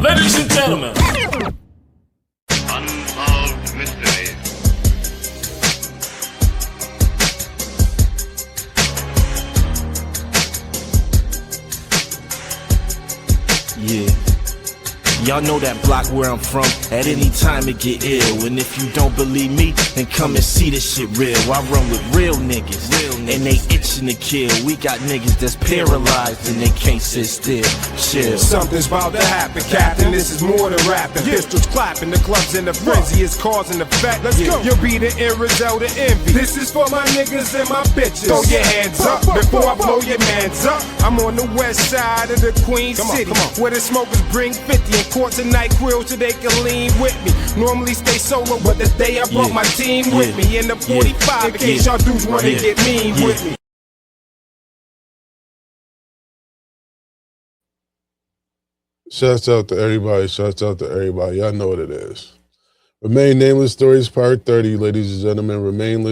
Ladies and gentlemen, Unsolved Mysteries. yeah. Y'all know that block where I'm from, at any time it get ill. And if you don't believe me, then come and see this shit real. I run with real niggas, and they itching to kill. We got niggas that's paralyzed and they can't sit still. Chill. Something's about to happen, Captain. This is more than rapping. Pistols clapping, the club's in the frenzy, it's causing effect. Let's go. You'll be the end result of envy. This is for my niggas and my bitches. Throw your hands up before I blow your mans up. I'm on the west side of the Queen City, where the smokers bring 50 and courts and night grills so they can lean with me. Normally stay solo, but today I brought my team with me in the 45 in case y'all dudes wanna get mean with me. Shouts out to everybody. Shouts out to everybody. Y'all know what it is. Remain Nameless Stories Part 30, ladies and gentlemen. Remain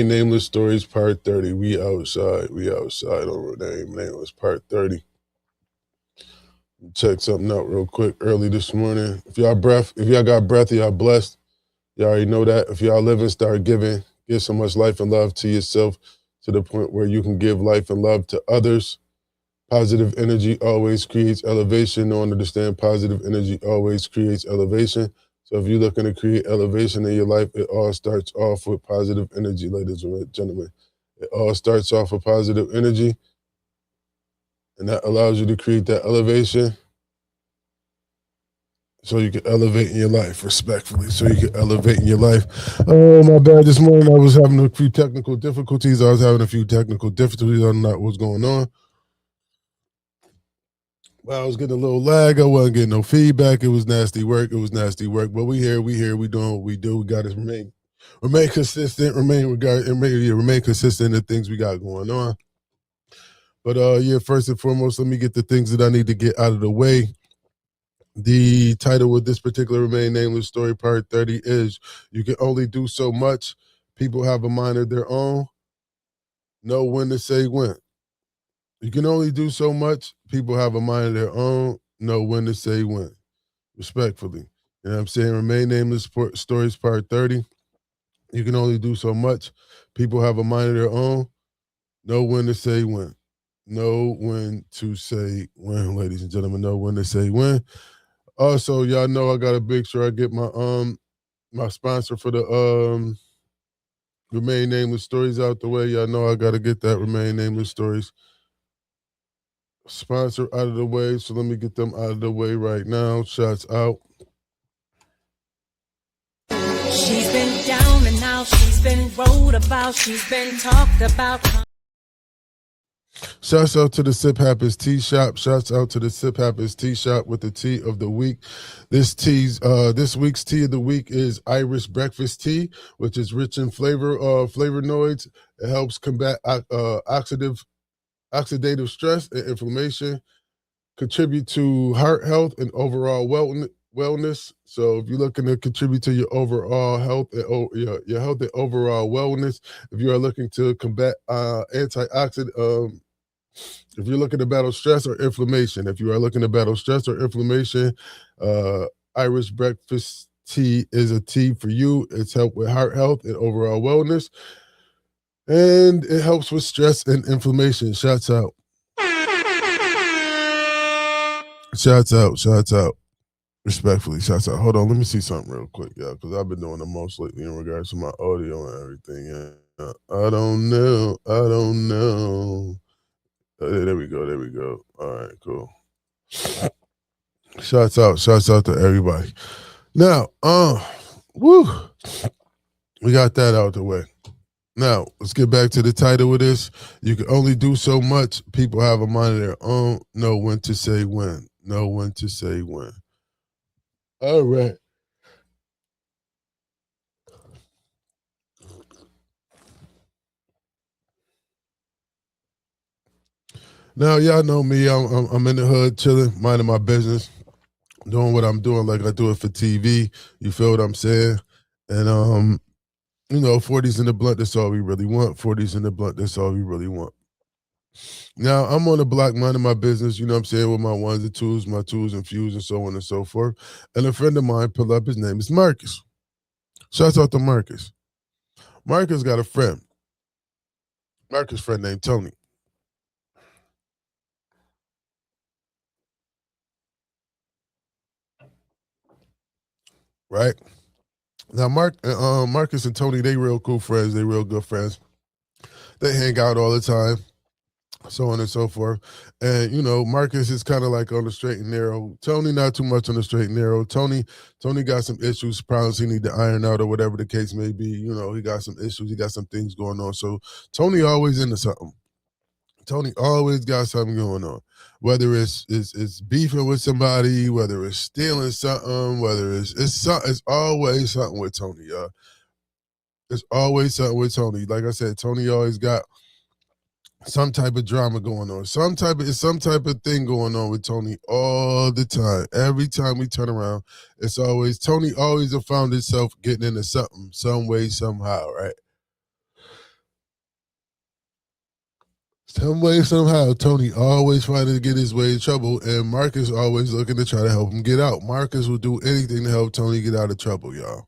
Nameless Stories Part 30. We outside. We outside on Remain Nameless Part 30. Check something out real quick early this morning. If y'all got breath, y'all blessed. You already know that. If y'all living, start giving. Give so much life and love to yourself to the point where you can give life and love to others. Positive energy always creates elevation. No one understand positive energy always creates elevation. So if you're looking to create elevation in your life, it all starts off with positive energy, ladies and gentlemen. It all starts off with positive energy. And that allows you to create that elevation so you can elevate in your life, respectfully, so you can elevate in your life. Oh, my bad. This morning I was having a few technical difficulties. I don't know what's going on. Well, I was getting a little lag. I wasn't getting no feedback. It was nasty work. But we here. We doing what we do. We got to remain consistent, remain consistent in the things we got going on. But first and foremost, let me get the things that I need to get out of the way. The title of this particular Remain Nameless Story Part 30 is You Can Only Do So Much. People have a mind of their own. Know when to say when. You can only do so much. People have a mind of their own. Know when to say when. Respectfully. You know what I'm saying? Remain Nameless Stories Part 30. You can only do so much. People have a mind of their own. Know when to say when. Know when to say when, ladies and gentlemen. Know when to say when. Also, y'all know I gotta make sure I get my my sponsor for the Remain Nameless Stories out the way. Y'all know I gotta get that Remain Nameless Stories sponsor out of the way. So let me get them out of the way right now. Shots out. She's been down and out. She's been wrote about. She's been talked about. Shouts out to the Sip Happens Tea Shop. Shouts out to the Sip Happens Tea Shop with the tea of the week. This week's tea of the week is Irish Breakfast Tea, which is rich in flavonoids. It helps combat oxidative stress and inflammation, contribute to heart health and overall wellness. So if you're looking to contribute to your overall health and your health and overall wellness, if you are looking to combat antioxidant, if you're looking to battle stress or inflammation, Irish Breakfast Tea is a tea for you. It's help with heart health and overall wellness, and it helps with stress and inflammation. Shouts out. Respectfully, shouts out. Hold on, let me see something real quick, y'all, because I've been doing the most lately in regards to my audio and everything. Yeah. I don't know. There we go. All right, cool. Shouts out to everybody. Now, we got that out the way. Now, let's get back to the title of this. You can only do so much. People have a mind of their own. Know when to say when. All right. Now, y'all know me. I'm in the hood, chilling, minding my business, doing what I'm doing like I do it for TV. You feel what I'm saying? And 40s in the blunt, that's all we really want. 40s in the blunt, that's all we really want. Now I'm on the block minding my business, you know what I'm saying, with my ones and twos, my twos and fews, and so on and so forth. And a friend of mine pulled up. His name is Marcus. Shouts out to Marcus. Marcus got a friend. Marcus' friend named Tony. Right now, Marcus and Tony, they real cool friends. They real good friends. They hang out all the time, so on and so forth. And you know, Marcus is kind of like on the straight and narrow. Tony not too much on the straight and narrow. Tony got some issues, problems he need to iron out or whatever the case may be. You know, he got some issues, he got some things going on. So Tony always into something. Tony always got something going on. Whether it's beefing with somebody, whether it's stealing something, whether it's always something with Tony, y'all. It's always something with Tony. Like I said, Tony always got some type of drama going on. Some type of thing going on with Tony all the time. Every time we turn around, it's always Tony always have found himself getting into something, some way, somehow, right? Some way, somehow, Tony always finding to get his way in trouble, and Marcus always looking to try to help him get out. Marcus will do anything to help Tony get out of trouble, y'all.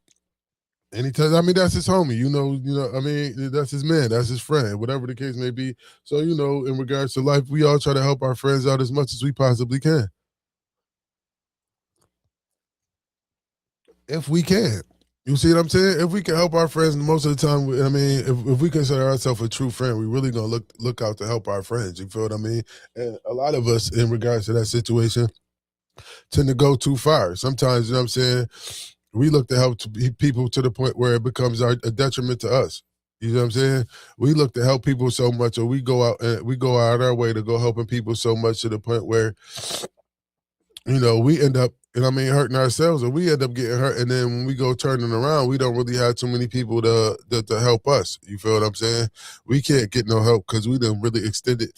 Anytime, I mean, that's his homie, I mean, that's his man, that's his friend, whatever the case may be. So, you know, in regards to life, we all try to help our friends out as much as we possibly can. If we can. You see what I'm saying? If we can help our friends, most of the time, I mean, if we consider ourselves a true friend, we really gonna look out to help our friends. You feel what I mean? And a lot of us, in regards to that situation, tend to go too far. Sometimes, you know what I'm saying, we look to help people to the point where it becomes a detriment to us. You know what I'm saying? We look to help people so much, or we go out our way to go helping people so much to the point where, you know, we end up, hurting ourselves, or we end up getting hurt. And then when we go turning around, we don't really have too many people to help us. You feel what I'm saying? We can't get no help because we done really extended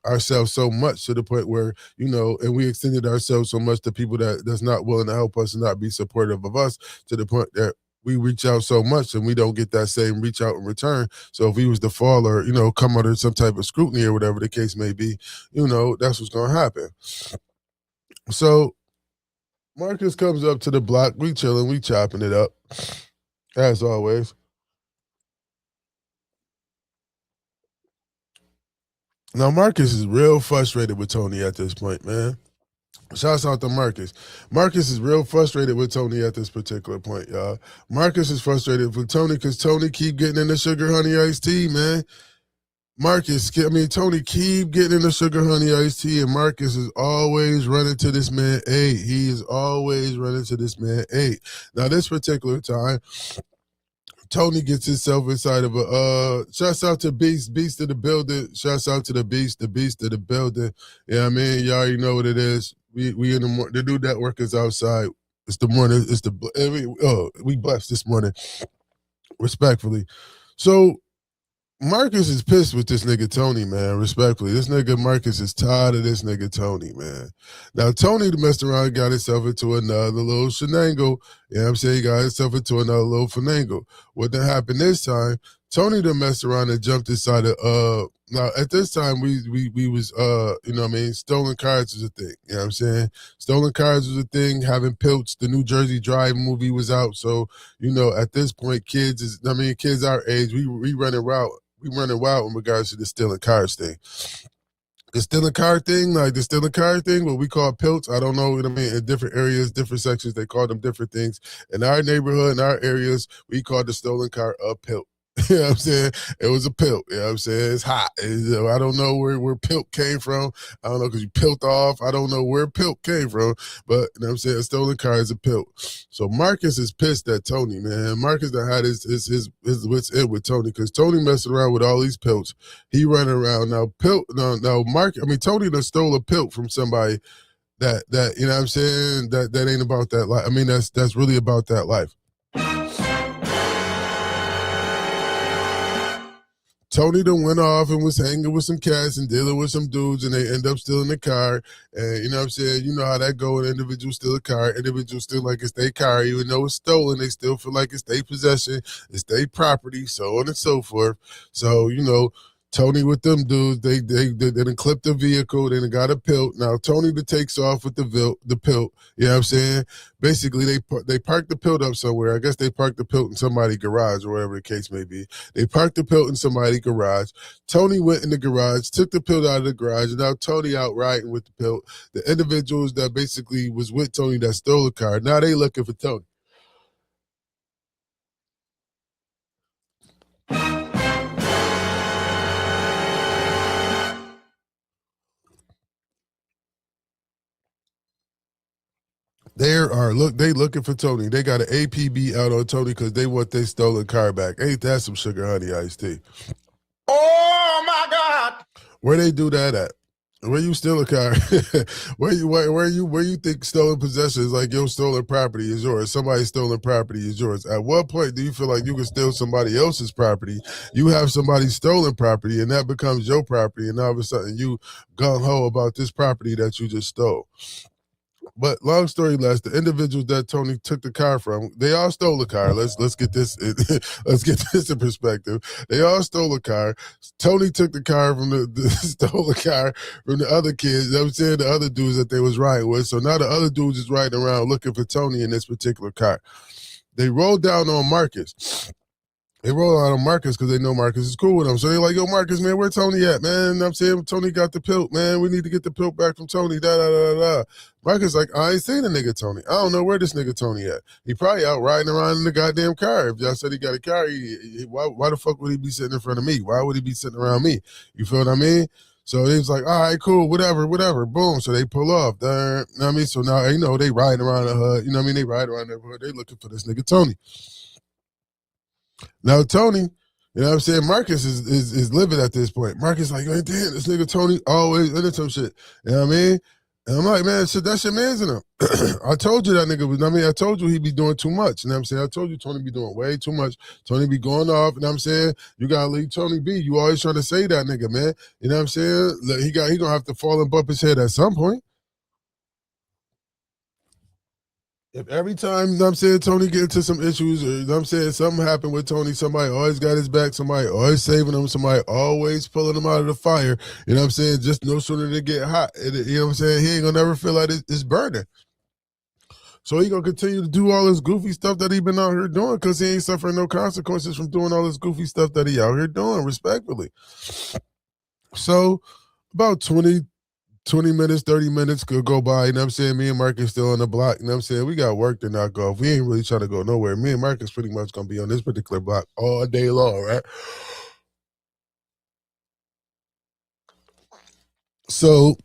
ourselves so much to the point where, you know, and we extended ourselves so much to people that's not willing to help us and not be supportive of us, to the point that we reach out so much and we don't get that same reach out in return. So if we was to fall or, you know, come under some type of scrutiny or whatever the case may be, you know, that's what's going to happen. So Marcus comes up to the block. We chilling, we chopping it up, as always. Now Marcus is real frustrated with Tony at this point, man. Shouts out to Marcus. Marcus is real frustrated with Tony at this particular point, y'all. Marcus is frustrated with Tony because Tony keep getting in the sugar honey iced tea, man. Tony keep getting in the sugar honey iced tea, and Marcus is always running to this man eight. He is always running to this man eight. Now, this particular time, Tony gets himself inside of shouts out to Beast of the building. Shouts out to the Beast of the building. Yeah, I mean, y'all already know what it is. We in the morning. The new network is outside. It's the morning. We blessed this morning, respectfully. So Marcus is pissed with this nigga Tony, man, respectfully. This nigga Marcus is tired of this nigga Tony, man. Now, Tony messed around and got himself into another little shenango. You know what I'm saying? He got himself into another little finagle. What done happened this time, Tony done messed around and jumped inside of, now at this time we was, you know what I mean, stolen cars was a thing. You know what I'm saying? Stolen cars was a thing, having pilts. The New Jersey Drive movie was out. So, you know, at this point, kids our age, we running wild. We running wild in regards to the stealing cars thing. The stealing car thing, what we call pilts, I don't know what I mean. In different areas, different sections, they call them different things. In our neighborhood, in our areas, we call the stolen car a pilt. You know what I'm saying? It was a pilt. You know what I'm saying? It's hot. I don't know where pilt came from. I don't know because you pilt off. I don't know where pilt came from. But you know what I'm saying? A stolen car is a pilt. So Marcus is pissed at Tony, man. Marcus done had his wits in with Tony because Tony messing around with all these pilts. He running around now. Tony done stole a pilt from somebody that you know what I'm saying, that ain't about that life. I mean, that's really about that life. Tony done went off and was hanging with some cats and dealing with some dudes, and they end up stealing the car. And you know what I'm saying? You know how that go when individuals steal a car. Individuals still like it's their car. Even though it's stolen, they still feel like it's their possession, it's their property, so on and so forth. So, you know, Tony with them dudes, they done clipped the vehicle, they done got a pilt. Now Tony takes off with the pilt. You know what I'm saying? Basically, they parked the pilt up somewhere. I guess they parked the pilt in somebody's garage or whatever the case may be. They parked the pilt in somebody's garage. Tony went in the garage, took the pilt out of the garage, and now Tony out riding with the pilt. The individuals that basically was with Tony that stole the car, now they looking for Tony. They looking for Tony. They got an APB out on Tony because they want their stolen car back. Ain't that some sugar honey iced tea? Oh my God! Where they do that at? Where you steal a car? where you think stolen possession is like your stolen property is yours? Somebody's stolen property is yours. At what point do you feel like you can steal somebody else's property? You have somebody's stolen property, and that becomes your property, and all of a sudden you gung ho about this property that you just stole. But long story less, the individuals that Tony took the car from, they all stole the car. Let's get this let's get this in perspective. They all stole the car. Tony took the car from stole the car from the other kids. You know what I'm saying, the other dudes that they was riding with. So now the other dudes is riding around looking for Tony in this particular car. They rolled down on Marcus. They roll out on Marcus because they know Marcus is cool with them. So they're like, yo, Marcus, man, where Tony at, man? I'm saying Tony got the pilt, man. We need to get the pilt back from Tony, da-da-da-da-da. Marcus like, I ain't seen a nigga Tony. I don't know where this nigga Tony at. He probably out riding around in the goddamn car. If y'all said he got a car, why the fuck would he be sitting in front of me? Why would he be sitting around me? You feel what I mean? So he was like, all right, cool, whatever. Boom. So they pull off. You know what I mean? So now, you know, they riding around the hood. You know what I mean? They ride around the hood. They looking for this nigga Tony. Now, Tony, you know what I'm saying? Marcus is livid at this point. Marcus like, man, damn, this nigga Tony always into some shit. You know what I mean? And I'm like, man, shit, that's your man's in him. I told you that nigga was, I told you he be doing too much. You know what I'm saying? I told you Tony be doing way too much. Tony be going off, you know what I'm saying? You gotta leave Tony be. You always trying to say that nigga, man. You know what I'm saying? He gonna have to fall and bump his head at some point. If every time, you know what I'm saying, Tony get into some issues, or you know what I'm saying, something happened with Tony, somebody always got his back, somebody always saving him, somebody always pulling him out of the fire, you know what I'm saying, just no sooner than it get hot, you know what I'm saying, he ain't gonna never feel like it's burning. So he gonna continue to do all this goofy stuff that he been out here doing because he ain't suffering no consequences from doing all this goofy stuff that he out here doing, respectfully. So about 20 minutes, 30 minutes could go by, you know what I'm saying? Me and Marcus still on the block, you know what I'm saying? We got work to knock off. We ain't really trying to go nowhere. Me and Marcus pretty much gonna be on this particular block all day long, right? So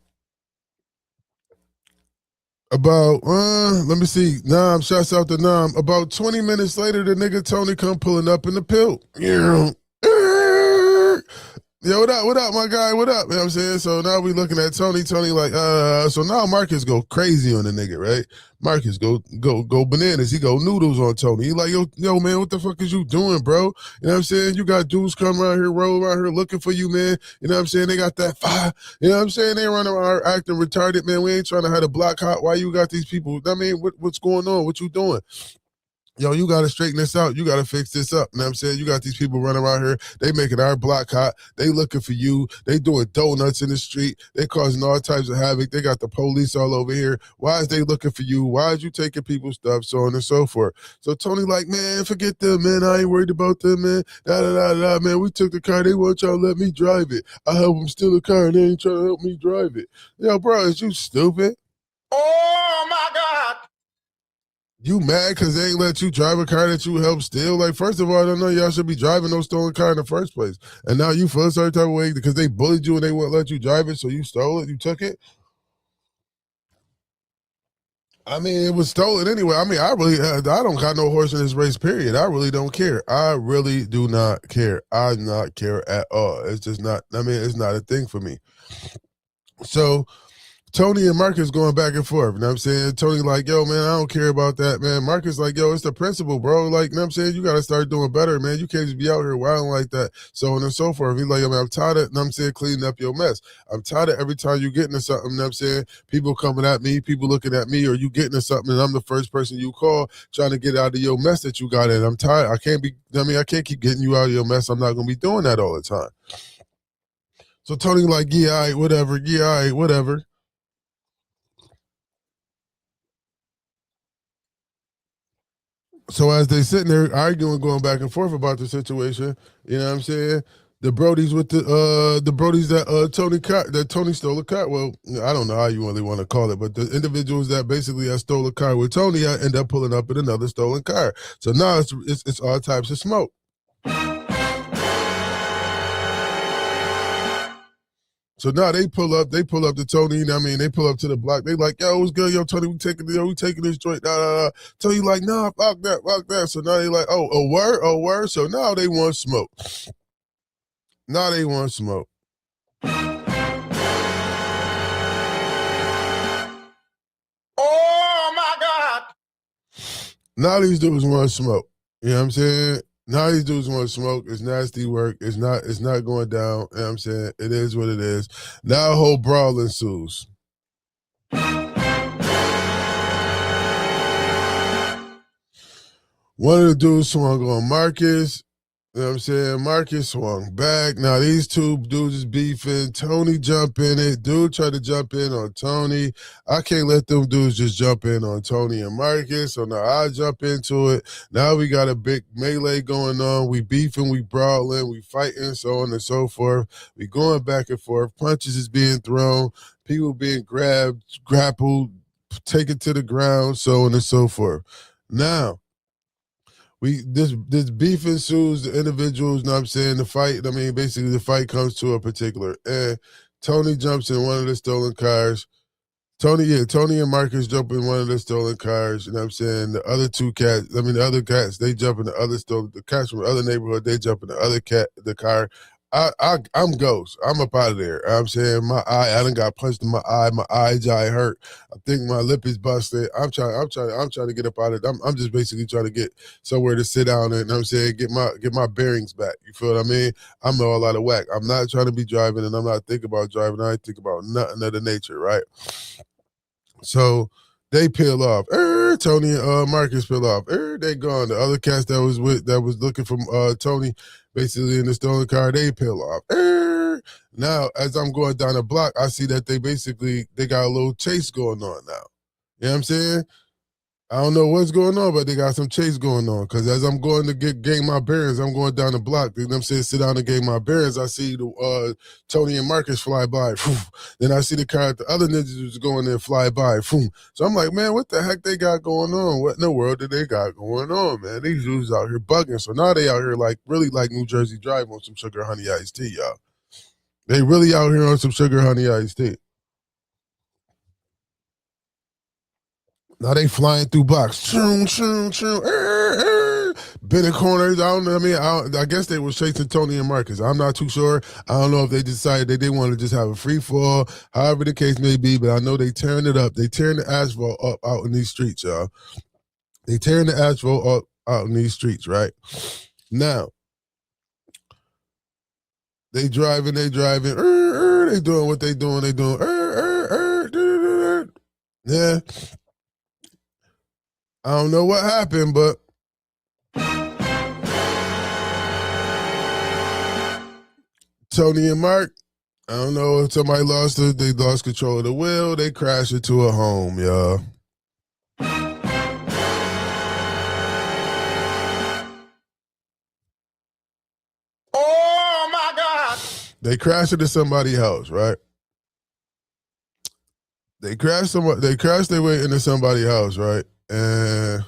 about let me see, Nam, shouts out to Nam. About 20 minutes later, the nigga Tony come pulling up in the pill. Yo, what up, my guy? What up? You know what I'm saying? So now we looking at Tony like, so now Marcus go crazy on the nigga, right? Marcus go bananas. He go noodles on Tony. He like, yo, man, what the fuck is you doing, bro? You know what I'm saying? You got dudes come around here, roll around here looking for you, man. You know what I'm saying? They got that fire. You know what I'm saying? They running around acting retarded, man. We ain't trying to have a block hot. Why you got these people? I mean, what's going on? What you doing? Yo, you got to straighten this out. You got to fix this up. You know what I'm saying? You got these people running around here. They making our block hot. They looking for you. They doing donuts in the street. They causing all types of havoc. They got the police all over here. Why is they looking for you? Why is you taking people's stuff? So on and so forth. So Tony like, man, forget them, man. I ain't worried about them, man. Da, man. We took the car. They want y'all to let me drive it. I help them steal the car and they ain't trying to help me drive it. Yo, bro, is you stupid? Oh my God! You mad because they ain't let you drive a car that you helped steal? Like, first of all, I don't know y'all should be driving no stolen car in the first place. And now you feel a certain type of way because they bullied you and they won't let you drive it, so you stole it, you took it? I mean, it was stolen anyway. I mean, I don't got no horse in this race, period. I really don't care. I really do not care. I do not care at all. It's just not, I mean, it's not a thing for me. So Tony and Marcus going back and forth. You know what I'm saying? Tony like, yo, man, I don't care about that, man. Marcus like, yo, it's the principle, bro. Like, you know what I'm saying? You got to start doing better, man. You can't just be out here wilding like that. So on and so forth. He's like, I mean, I'm tired of, you know what I'm saying, cleaning up your mess. I'm tired of every time you get into something, you know what I'm saying, people coming at me, people looking at me, or you get into something and I'm the first person you call trying to get out of your mess that you got in. I'm tired. I can't keep getting you out of your mess. I'm not going to be doing that all the time. So Tony like, yeah, all right, whatever. Yeah, all right, whatever. So as they sitting there arguing, going back and forth about the situation, you know what I'm saying? The Brodies with the Brodies that Tony stole a car. Well, I don't know how you really want to call it, but the individuals that basically stole a car with Tony end up pulling up in another stolen car. So now it's all types of smoke. So now they pull up to Tony. I mean, they pull up to the block. They like, yo, what's good, yo, Tony? We taking this joint. Tony like, nah, fuck that. So now they like, oh, word. So now they want smoke. Oh my God! Now these dudes want smoke. You know what I'm saying? Now these dudes want smoke. It's nasty work. It's not going down. You know what I'm saying? It is what it is. Now a whole brawl ensues. One of the dudes swung on Marcus. You know what I'm saying? Marcus swung back. Now these two dudes is beefing. Tony jump in it. Dude tried to jump in on Tony. I can't let them dudes just jump in on Tony and Marcus. So now I jump into it. Now we got a big melee going on. We beefing, we brawling, we fighting, so on and so forth. We going back and forth. Punches is being thrown. People being grabbed, grappled, taken to the ground, so on and so forth. Now, this beef ensues, the individuals, know what I'm saying, the fight, I mean, basically the fight comes to a particular end. Tony jumps in one of the stolen cars. Tony and Marcus jump in one of the stolen cars, you know what I'm saying? The other cats, they jump in the cats from the other neighborhood, they jump in the car. I'm Ghost. I'm up out of there. You know what I'm saying, I done got punched in my eye. My eye hurt. I think my lip is busted. I'm trying to get up out of it. I'm just basically trying to get somewhere to sit down and, you know what I'm saying, get my bearings back. You feel what I mean? I'm all out of whack. I'm not trying to be driving, and I'm not thinking about driving. I ain't think about nothing of the nature, right? So they peel off. Tony and Marcus peel off. They gone. The other cats that was looking for Tony, basically in the stolen car, they peel off. Now, as I'm going down the block, I see that they got a little chase going on now. You know what I'm saying? I don't know what's going on, but they got some chase going on. Because as I'm going to gain my bearings, I'm going down the block. You know what I'm saying? Sit down and gain my bearings. I see the Tony and Marcus fly by. Then I see the car, the other ninjas was going there, fly by. So I'm like, man, what the heck they got going on? What in the world did they got going on, man? These dudes out here bugging. So now they out here like really like New Jersey Drive on some sugar honey iced tea, y'all. They really out here on some sugar honey iced tea. Now they flying through blocks. Bending corners. I don't know. I mean, I guess they were chasing Tony and Marcus. I'm not too sure. I don't know if they decided that they want to just have a free fall, however the case may be, but I know they tearing it up. They tearing the asphalt up out in these streets, y'all. They tearing the asphalt up out in these streets, right? Now, they driving. They doing what they doing. Yeah. I don't know what happened, but Tony and Mark, I don't know if somebody they lost control of the wheel. They crashed into a home, y'all. Oh my God! They crashed into somebody's house, right? They crashed their way into somebody's house, right? And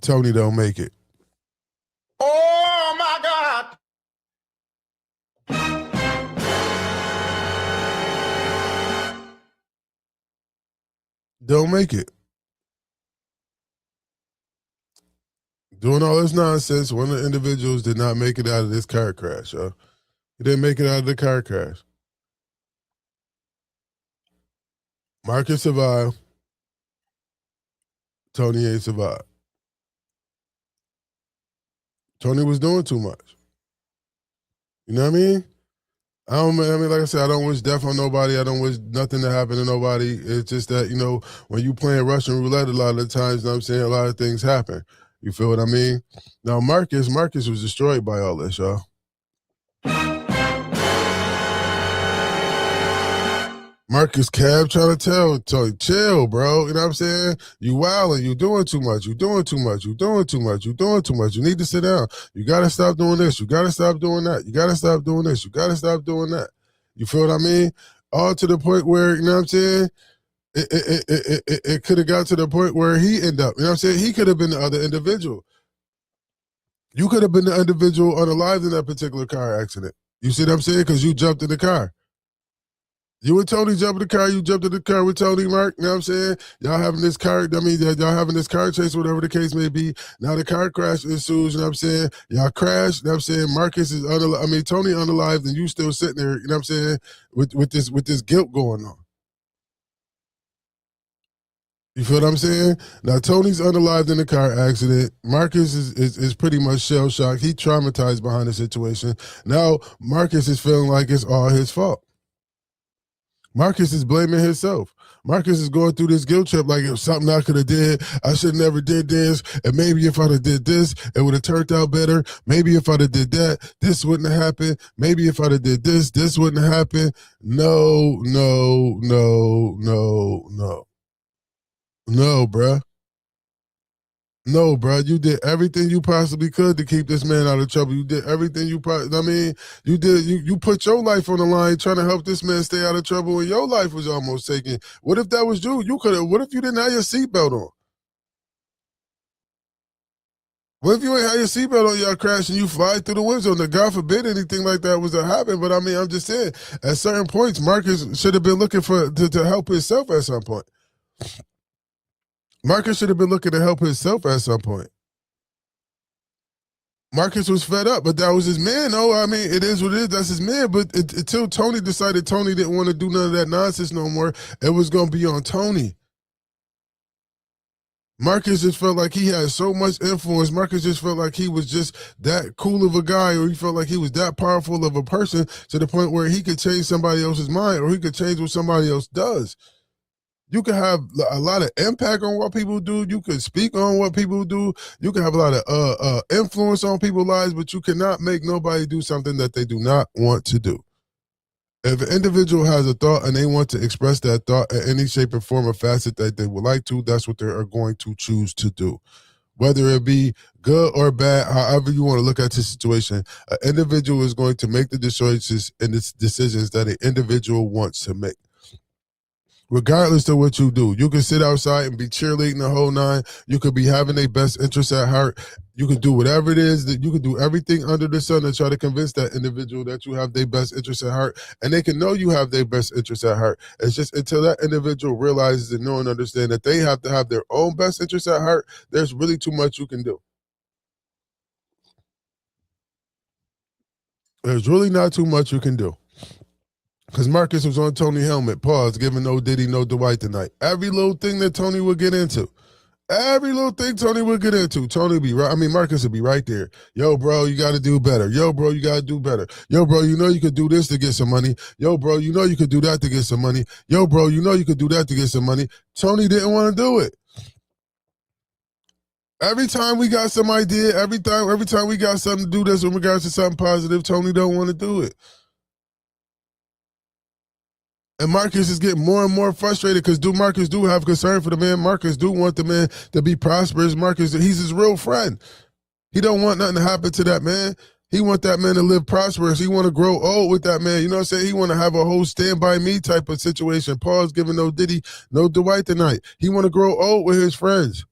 Tony don't make it. Oh my God! Don't make it. Doing all this nonsense, one of the individuals did not make it out of this car crash, y'all. He didn't make it out of the car crash. Marcus survived. Tony ain't survived. Tony was doing too much. You know what I mean? Like I said, I don't wish death on nobody. I don't wish nothing to happen to nobody. It's just that, when you playing Russian roulette a lot of the times, you know what I'm saying, a lot of things happen. You feel what I mean? Now Marcus was destroyed by all this, y'all. Marcus Cab trying to tell chill, bro. You know what I'm saying? You wilding, you doing too much, you doing too much, you doing too much, you doing too much. You need to sit down. You gotta stop doing this. You gotta stop doing that. You gotta stop doing this. You gotta stop doing that. You feel what I mean? All to the point where, you know what I'm saying? It could have got to the point where he ended up, you know what I'm saying? He could have been the other individual. You could have been the individual unalived in that particular car accident. You see what I'm saying? Because you jumped in the car. You and Tony jumped in the car. You jumped in the car with Tony, Mark. You know what I'm saying? Y'all having this car, y'all having this car chase, whatever the case may be. Now the car crash ensues, you know what I'm saying? Y'all crash, you know what I'm saying? Marcus is Tony unalived and you still sitting there, you know what I'm saying? With this guilt going on. You feel what I'm saying? Now Tony's unalived in the car accident. Marcus is pretty much shell shocked. He traumatized behind the situation. Now Marcus is feeling like it's all his fault. Marcus is blaming himself. Marcus is going through this guilt trip like it was something I could have did. I should never did this. And maybe if I'd have did this, it would have turned out better. Maybe if I'd have did that, this wouldn't have happened. Maybe if I'd have did this, this wouldn't have happened. No, bruh. No, bro, you did everything you possibly could to keep this man out of trouble. You did everything you you put your life on the line trying to help this man stay out of trouble and your life was almost taken. What if that was you? What if you didn't have your seatbelt on? What if you ain't have your seatbelt on, y'all crash and you fly through the windshield? Now, God forbid anything like that was to happen, but I'm just saying, at certain points, Marcus should have been looking to help himself at some point. Marcus should have been looking to help himself at some point. Marcus was fed up, but that was his man, though. It is what it is. That's his man. But until Tony decided Tony didn't want to do none of that nonsense no more, it was going to be on Tony. Marcus just felt like he had so much influence. Marcus just felt like he was just that cool of a guy, or he felt like he was that powerful of a person to the point where he could change somebody else's mind, or he could change what somebody else does. You can have a lot of impact on what people do. You can speak on what people do. You can have a lot of influence on people's lives, but you cannot make nobody do something that they do not want to do. If an individual has a thought and they want to express that thought in any shape or form or facet that they would like to, that's what they are going to choose to do. Whether it be good or bad, however you want to look at the situation, an individual is going to make the choices and the decisions that an individual wants to make. Regardless of what you do, you can sit outside and be cheerleading the whole nine. You could be having their best interests at heart. You can do whatever it is that you can do everything under the sun to try to convince that individual that you have their best interests at heart, and they can know you have their best interests at heart. It's just until that individual realizes and know and understand that they have to have their own best interests at heart, there's really too much you can do. There's really not too much you can do. Because Marcus was on Tony helmet, pause, giving no Diddy, no Dwight tonight. Every little thing that Tony would get into. Tony be right. Marcus would be right there. Yo, bro, you got to do better. Yo, bro, you got to do better. Yo, bro, you know you could do this to get some money. Yo, bro, you know you could do that to get some money. Yo, bro, you know you could do that to get some money. Tony didn't want to do it. Every time we got some idea, every time we got something to do this in regards to something positive, Tony don't want to do it. And Marcus is getting more and more frustrated because Marcus do have concern for the man. Marcus do want the man to be prosperous. Marcus, he's his real friend. He don't want nothing to happen to that man. He want that man to live prosperous. He want to grow old with that man. You know what I'm saying? He want to have a whole stand by me type of situation. Paul's giving no Diddy, no Dwight tonight. He want to grow old with his friends.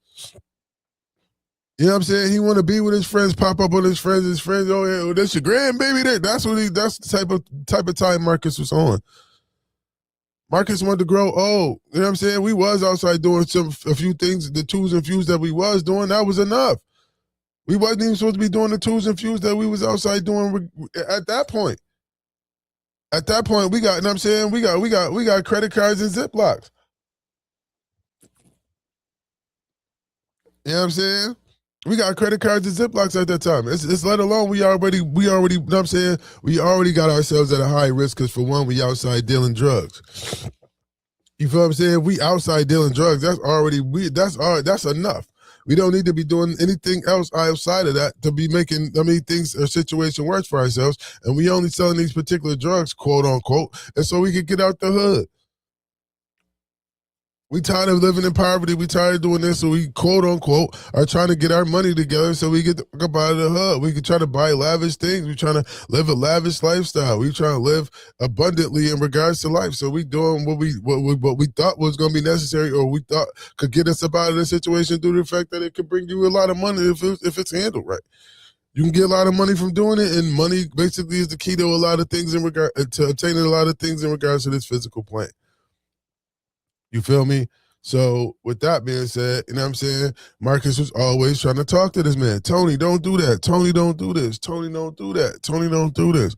You know what I'm saying? He want to be with his friends, pop up on his friends. Oh, yeah, that's your grandbaby there. That's the type of time Marcus was on. Marcus wanted to grow old. You know what I'm saying? We was outside doing a few things, the twos and fews that we was doing, that was enough. We wasn't even supposed to be doing the twos and fews that we was outside doing at that point. At that point, we got, you know what I'm saying? We got credit cards and Ziplocs. You know what I'm saying? We got credit cards and Ziplocs at that time. It's let alone we already, you know what I'm saying? We already got ourselves at a high risk because for one, we outside dealing drugs. You feel what I'm saying? We outside dealing drugs. That's enough. We don't need to be doing anything else outside of that to be making, things or situation worse for ourselves. And we only selling these particular drugs, quote unquote, and so we can get out the hood. We tired of living in poverty. We tired of doing this, so we quote unquote are trying to get our money together so we get the fuck up out of the hood. We can try to buy lavish things. We trying to live a lavish lifestyle. We trying to live abundantly in regards to life. So we doing what we thought was going to be necessary, or we thought could get us up out of the situation due to the fact that it could bring you a lot of money if it's handled right. You can get a lot of money from doing it, and money basically is the key to a lot of things in regard to obtaining a lot of things in regards to this physical plane. You feel me? So with that being said, you know what I'm saying? Marcus was always trying to talk to this man. Tony, don't do that. Tony, don't do this. Tony, don't do that. Tony, don't do this.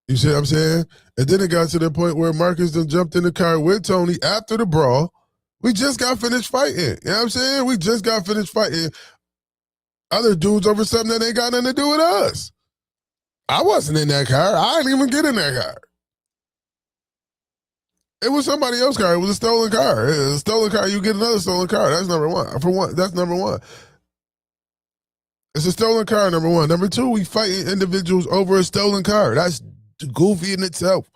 You see what I'm saying? And then it got to the point where Marcus done jumped in the car with Tony after the brawl. We just got finished fighting. You know what I'm saying? We just got finished fighting other dudes over something that ain't got nothing to do with us. I wasn't in that car. I didn't even get in that car. It was somebody else's car. It was a stolen car. A stolen car, you get another stolen car. That's number one. That's number one. It's a stolen car, number one. Number two, we fighting individuals over a stolen car. That's goofy in itself.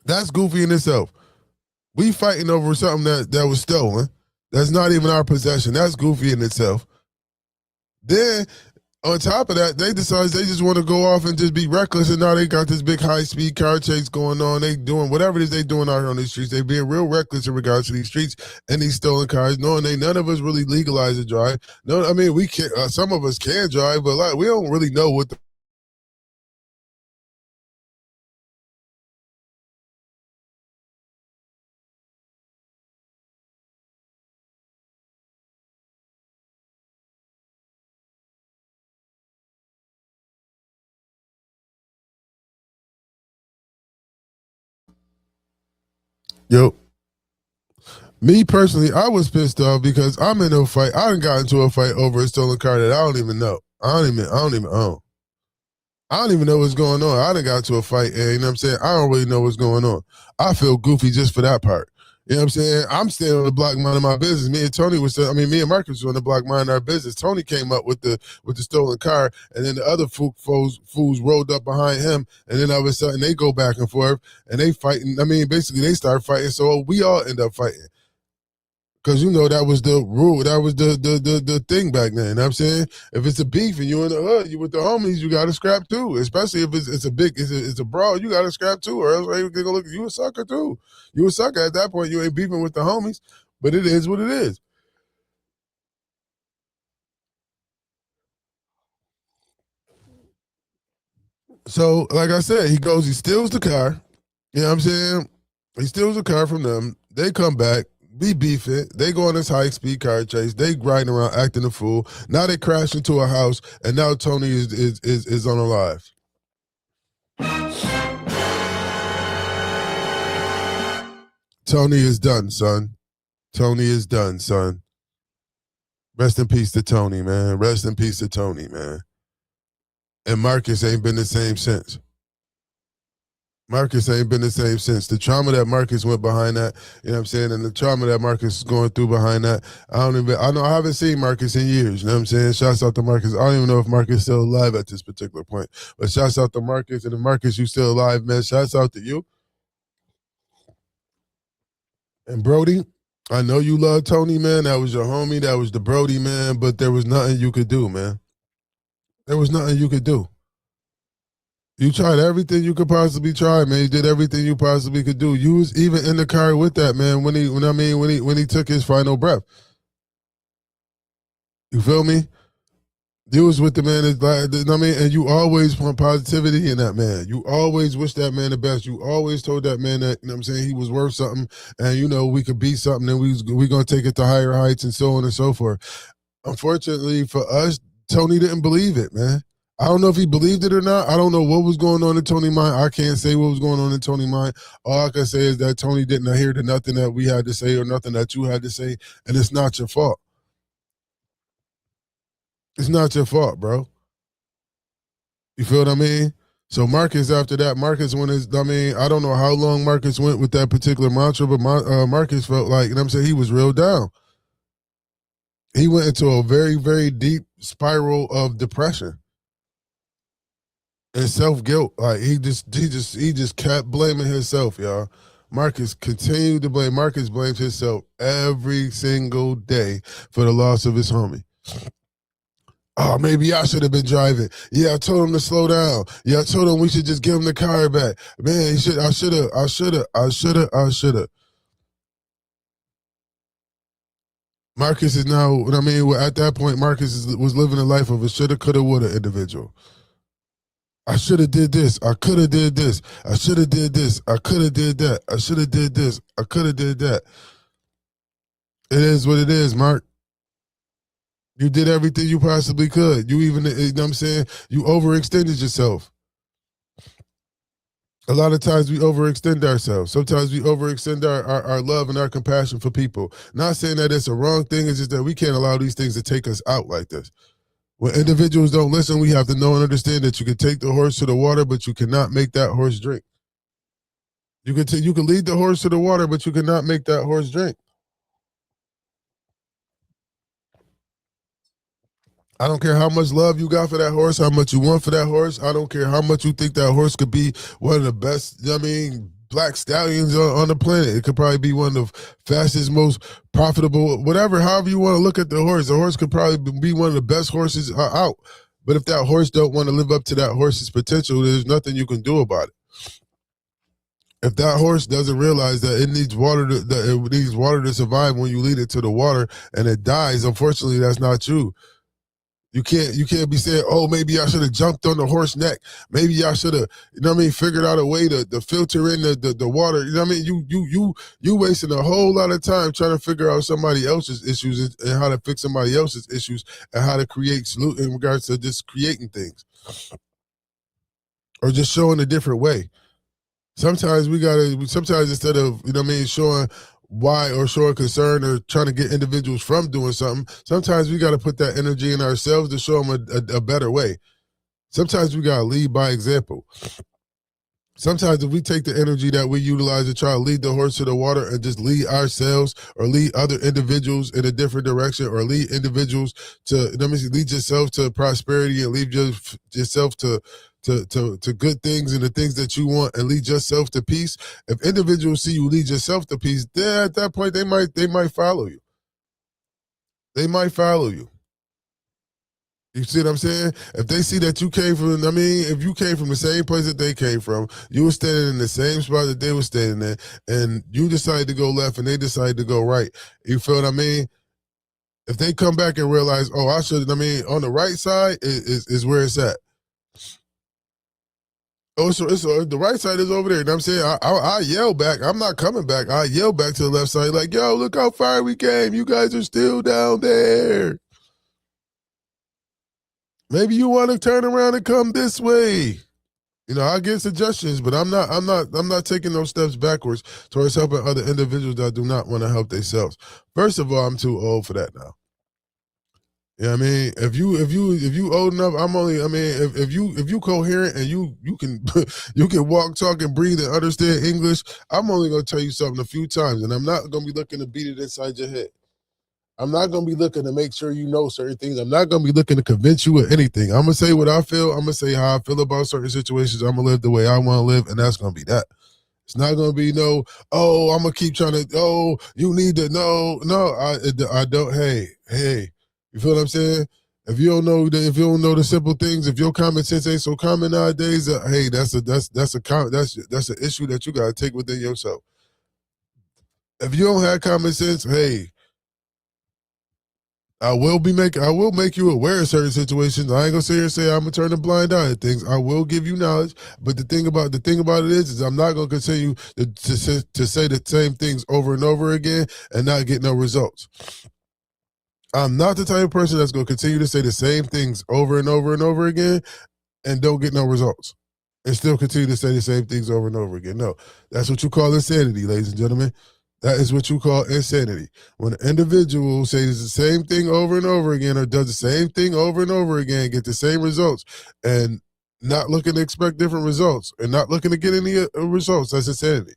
That's goofy in itself. We fighting over something that was stolen. That's not even our possession. That's goofy in itself. Then on top of that, they decide they just want to go off and just be reckless, and now they got this big high-speed car chase going on. They doing whatever it is they doing out here on these streets. They being real reckless in regards to these streets and these stolen cars, knowing none of us really legalize to drive. No, I mean, we can. Some of us can drive, but like we don't really know what the Yo, me personally, I was pissed off because I'm in a fight. I done got into a fight over a stolen car that I don't even know. I don't even own. I don't even know what's going on. I done got into a fight, and you know what I'm saying? I don't really know what's going on. I feel goofy just for that part. You know what I'm saying? I'm standing on the block minding my business. Me and Marcus was on the block minding our business. Tony came up with the stolen car, and then the other fools rolled up behind him, and then all of a sudden they go back and forth, and they fighting. I mean, basically they start fighting, so we all end up fighting. Because you know that was the rule, that was the thing back then. You know what I'm saying? If it's a beef and you in the hood, you with the homies, you got to scrap too. Especially if it's a brawl, you got to scrap too, or else they gonna look. You a sucker too. You a sucker at that point. You ain't beefing with the homies, but it is what it is. So, like I said, he steals the car. You know what I'm saying? He steals the car from them. They come back. We beef it. They go on this high speed car chase. They riding around acting a fool. Now they crash into a house, and now Tony is unalive. Tony is done, son. Tony is done, son. Rest in peace to Tony, man. Rest in peace to Tony, man. And Marcus ain't been the same since. Marcus ain't been the same since. The trauma that Marcus went behind that, you know what I'm saying, and the trauma that Marcus is going through behind that, I haven't seen Marcus in years, you know what I'm saying? Shouts out to Marcus. I don't even know if Marcus is still alive at this particular point, but shouts out to Marcus, and if Marcus, you still alive, man, shouts out to you. And Brody, I know you love Tony, man. That was your homie. That was the Brody, man, but there was nothing you could do, man. There was nothing you could do. You tried everything you could possibly try, man. You did everything you possibly could do. You was even in the car with that man when he took his final breath. You feel me? You was with the man, and you always want positivity in that man. You always wish that man the best. You always told that man that, you know what I'm saying, he was worth something, and you know we could be something, and we gonna take it to higher heights and so on and so forth. Unfortunately for us, Tony didn't believe it, man. I don't know if he believed it or not. I don't know what was going on in Tony's mind. I can't say what was going on in Tony's mind. All I can say is that Tony didn't adhere to nothing that we had to say or nothing that you had to say, and it's not your fault. It's not your fault, bro. You feel what I mean? So Marcus, after that, Marcus went his. I mean, I don't know how long Marcus went with that particular mantra, but Marcus felt like, you know what I'm saying, he was real down. He went into a very, very deep spiral of depression and self guilt. Like he just kept blaming himself, y'all. Marcus continued to blame. Marcus blames himself every single day for the loss of his homie. Oh, maybe I should have been driving. Yeah, I told him to slow down. Yeah, I told him we should just give him the car back. Man, I should have. Marcus is now, I mean, at that point, Marcus was living a life of a shoulda, coulda, woulda individual. I should have did this. I could have did this. I should have did this. I could have did that. I should have did this. I could have did that. It is what it is, Mark. You did everything you possibly could. You even, you know what I'm saying? You overextended yourself. A lot of times we overextend ourselves. Sometimes we overextend our love and our compassion for people. Not saying that it's a wrong thing, it's just that we can't allow these things to take us out like this. When individuals don't listen, we have to know and understand that you can take the horse to the water, but you cannot make that horse drink. You can lead the horse to the water, but you cannot make that horse drink. I don't care how much love you got for that horse, how much you want for that horse. I don't care how much you think that horse could be one of the best, I mean, black stallions on the planet. It could probably be one of the fastest, most profitable, whatever, however you want to look at the horse. The horse could probably be one of the best horses out. But if that horse don't want to live up to that horse's potential, there's nothing you can do about it. If that horse doesn't realize that it needs water to survive when you lead it to the water and it dies, unfortunately, that's not you. You can't be saying, oh, maybe I should have jumped on the horse neck. Maybe I should have, you know what I mean, figured out a way to filter in the water. You know what I mean? You wasting a whole lot of time trying to figure out somebody else's issues and how to fix somebody else's issues and how to create solution in regards to just creating things. Or just showing a different way. Sometimes instead of, you know what I mean, showing why or showing concern or trying to get individuals from doing something, sometimes we got to put that energy in ourselves to show them a better way. Sometimes we got to lead by example. Sometimes if we take the energy that we utilize to try to lead the horse to the water and just lead ourselves or lead other individuals in a different direction or lead individuals to, you know, lead yourself to prosperity and lead yourself to good things and the things that you want and lead yourself to peace. If individuals see you lead yourself to peace, then at that point they might follow you. They might follow you. You see what I'm saying? If they see that you came from, I mean, if you came from the same place that they came from, you were standing in the same spot that they were standing in, and you decided to go left and they decided to go right. You feel what I mean? If they come back and realize, oh, I should, I mean, on the right side is where it's at. Oh, so the right side is over there. You know what I'm saying? I yell back. I'm not coming back. I yell back to the left side like, yo, look how far we came. You guys are still down there. Maybe you want to turn around and come this way. You know, I get suggestions, but I'm not taking those steps backwards towards helping other individuals that do not want to help themselves. First of all, I'm too old for that now. You know what I mean? If you old enough, if you coherent and you can you can walk, talk, and breathe and understand English, I'm only gonna tell you something a few times, and I'm not gonna be looking to beat it inside your head. I'm not gonna be looking to make sure you know certain things. I'm not gonna be looking to convince you of anything. I'm gonna say what I feel. I'm gonna say how I feel about certain situations. I'm gonna live the way I want to live, and that's gonna be that. It's not gonna be no, oh, I'm gonna keep trying to, oh, you need to, no, I don't. Hey. You feel what I'm saying? If you don't know the simple things, if your common sense ain't so common nowadays, hey, that's an issue that you gotta take within yourself. If you don't have common sense, hey, I will make you aware of certain situations. I ain't gonna sit here and say I'm gonna turn a blind eye at things. I will give you knowledge, but the thing about it is I'm not gonna continue to say the same things over and over again and not get no results. I'm not the type of person that's going to continue to say the same things over and over and over again and don't get no results and still continue to say the same things over and over again. No, that's what you call insanity, ladies and gentlemen. That is what you call insanity. When an individual says the same thing over and over again or does the same thing over and over again, get the same results, and not looking to expect different results and not looking to get any results. That's insanity.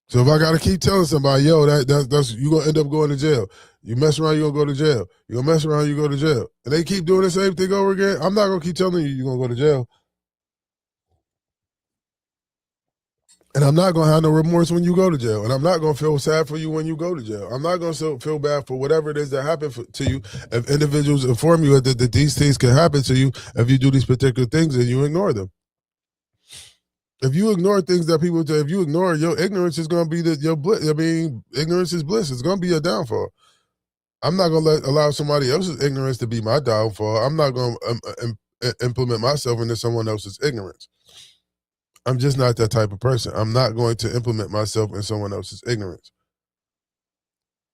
So if I got to keep telling somebody, yo, that's you gonna end up going to jail. You mess around, you gonna go to jail. You gonna mess around, you go to jail. And they keep doing the same thing over again. I'm not gonna keep telling you you're gonna go to jail. And I'm not gonna have no remorse when you go to jail. And I'm not gonna feel sad for you when you go to jail. I'm not gonna feel bad for whatever it is that happened to you. If individuals inform you that these things can happen to you if you do these particular things and you ignore them. If you ignore things that people do, if you ignore, your ignorance is gonna be your bliss. I mean, ignorance is bliss. It's gonna be your downfall. I'm not gonna allow somebody else's ignorance to be my downfall. I'm not gonna implement myself into someone else's ignorance. I'm just not that type of person. I'm not going to implement myself in someone else's ignorance.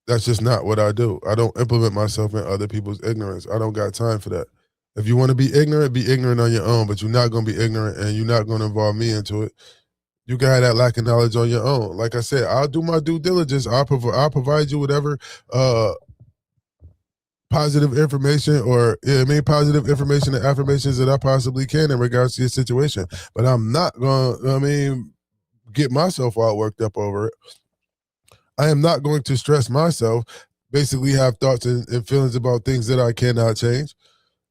That's just not what I do. I don't implement myself in other people's ignorance. I don't got time for that. If you want to be ignorant on your own, but you're not going to be ignorant and you're not going to involve me into it. You can have that lack of knowledge on your own. Like I said, I'll do my due diligence. I'll provide you whatever positive information or positive information and affirmations that I possibly can in regards to your situation. But I'm not gonna, get myself all worked up over it. I am not going to stress myself, basically have thoughts and feelings about things that I cannot change.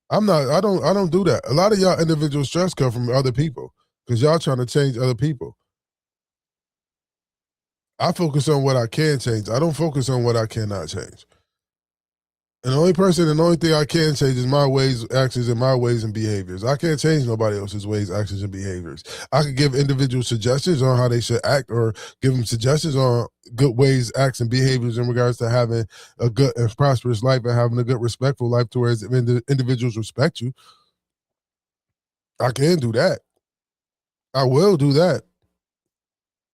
I don't do that. A lot of y'all individual stress come from other people because y'all trying to change other people. I focus on what I can change. I don't focus on what I cannot change. And the only thing I can change is my ways, actions, and my ways and behaviors. I can't change nobody else's ways, actions, and behaviors. I could give individual suggestions on how they should act or give them suggestions on good ways, acts, and behaviors in regards to having a good and prosperous life and having a good, respectful life to where individuals respect you. I can do that. I will do that.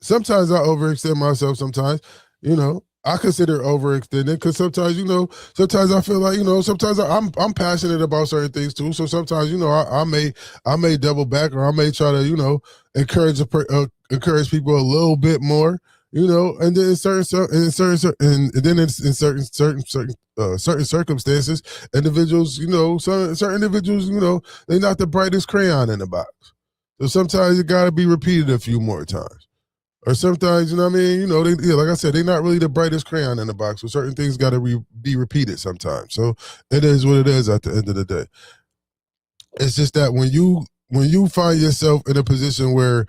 Sometimes I overextend myself sometimes, I consider overextending because sometimes I feel like, sometimes I'm passionate about certain things too. So sometimes, I may double back or I may try to, encourage people a little bit more, and then in certain circumstances, individuals, certain individuals, they're not the brightest crayon in the box. So sometimes it got to be repeated a few more times. Or sometimes, like I said, they're not really the brightest crayon in the box. So certain things got to be repeated sometimes. So it is what it is at the end of the day. It's just that when you find yourself in a position where,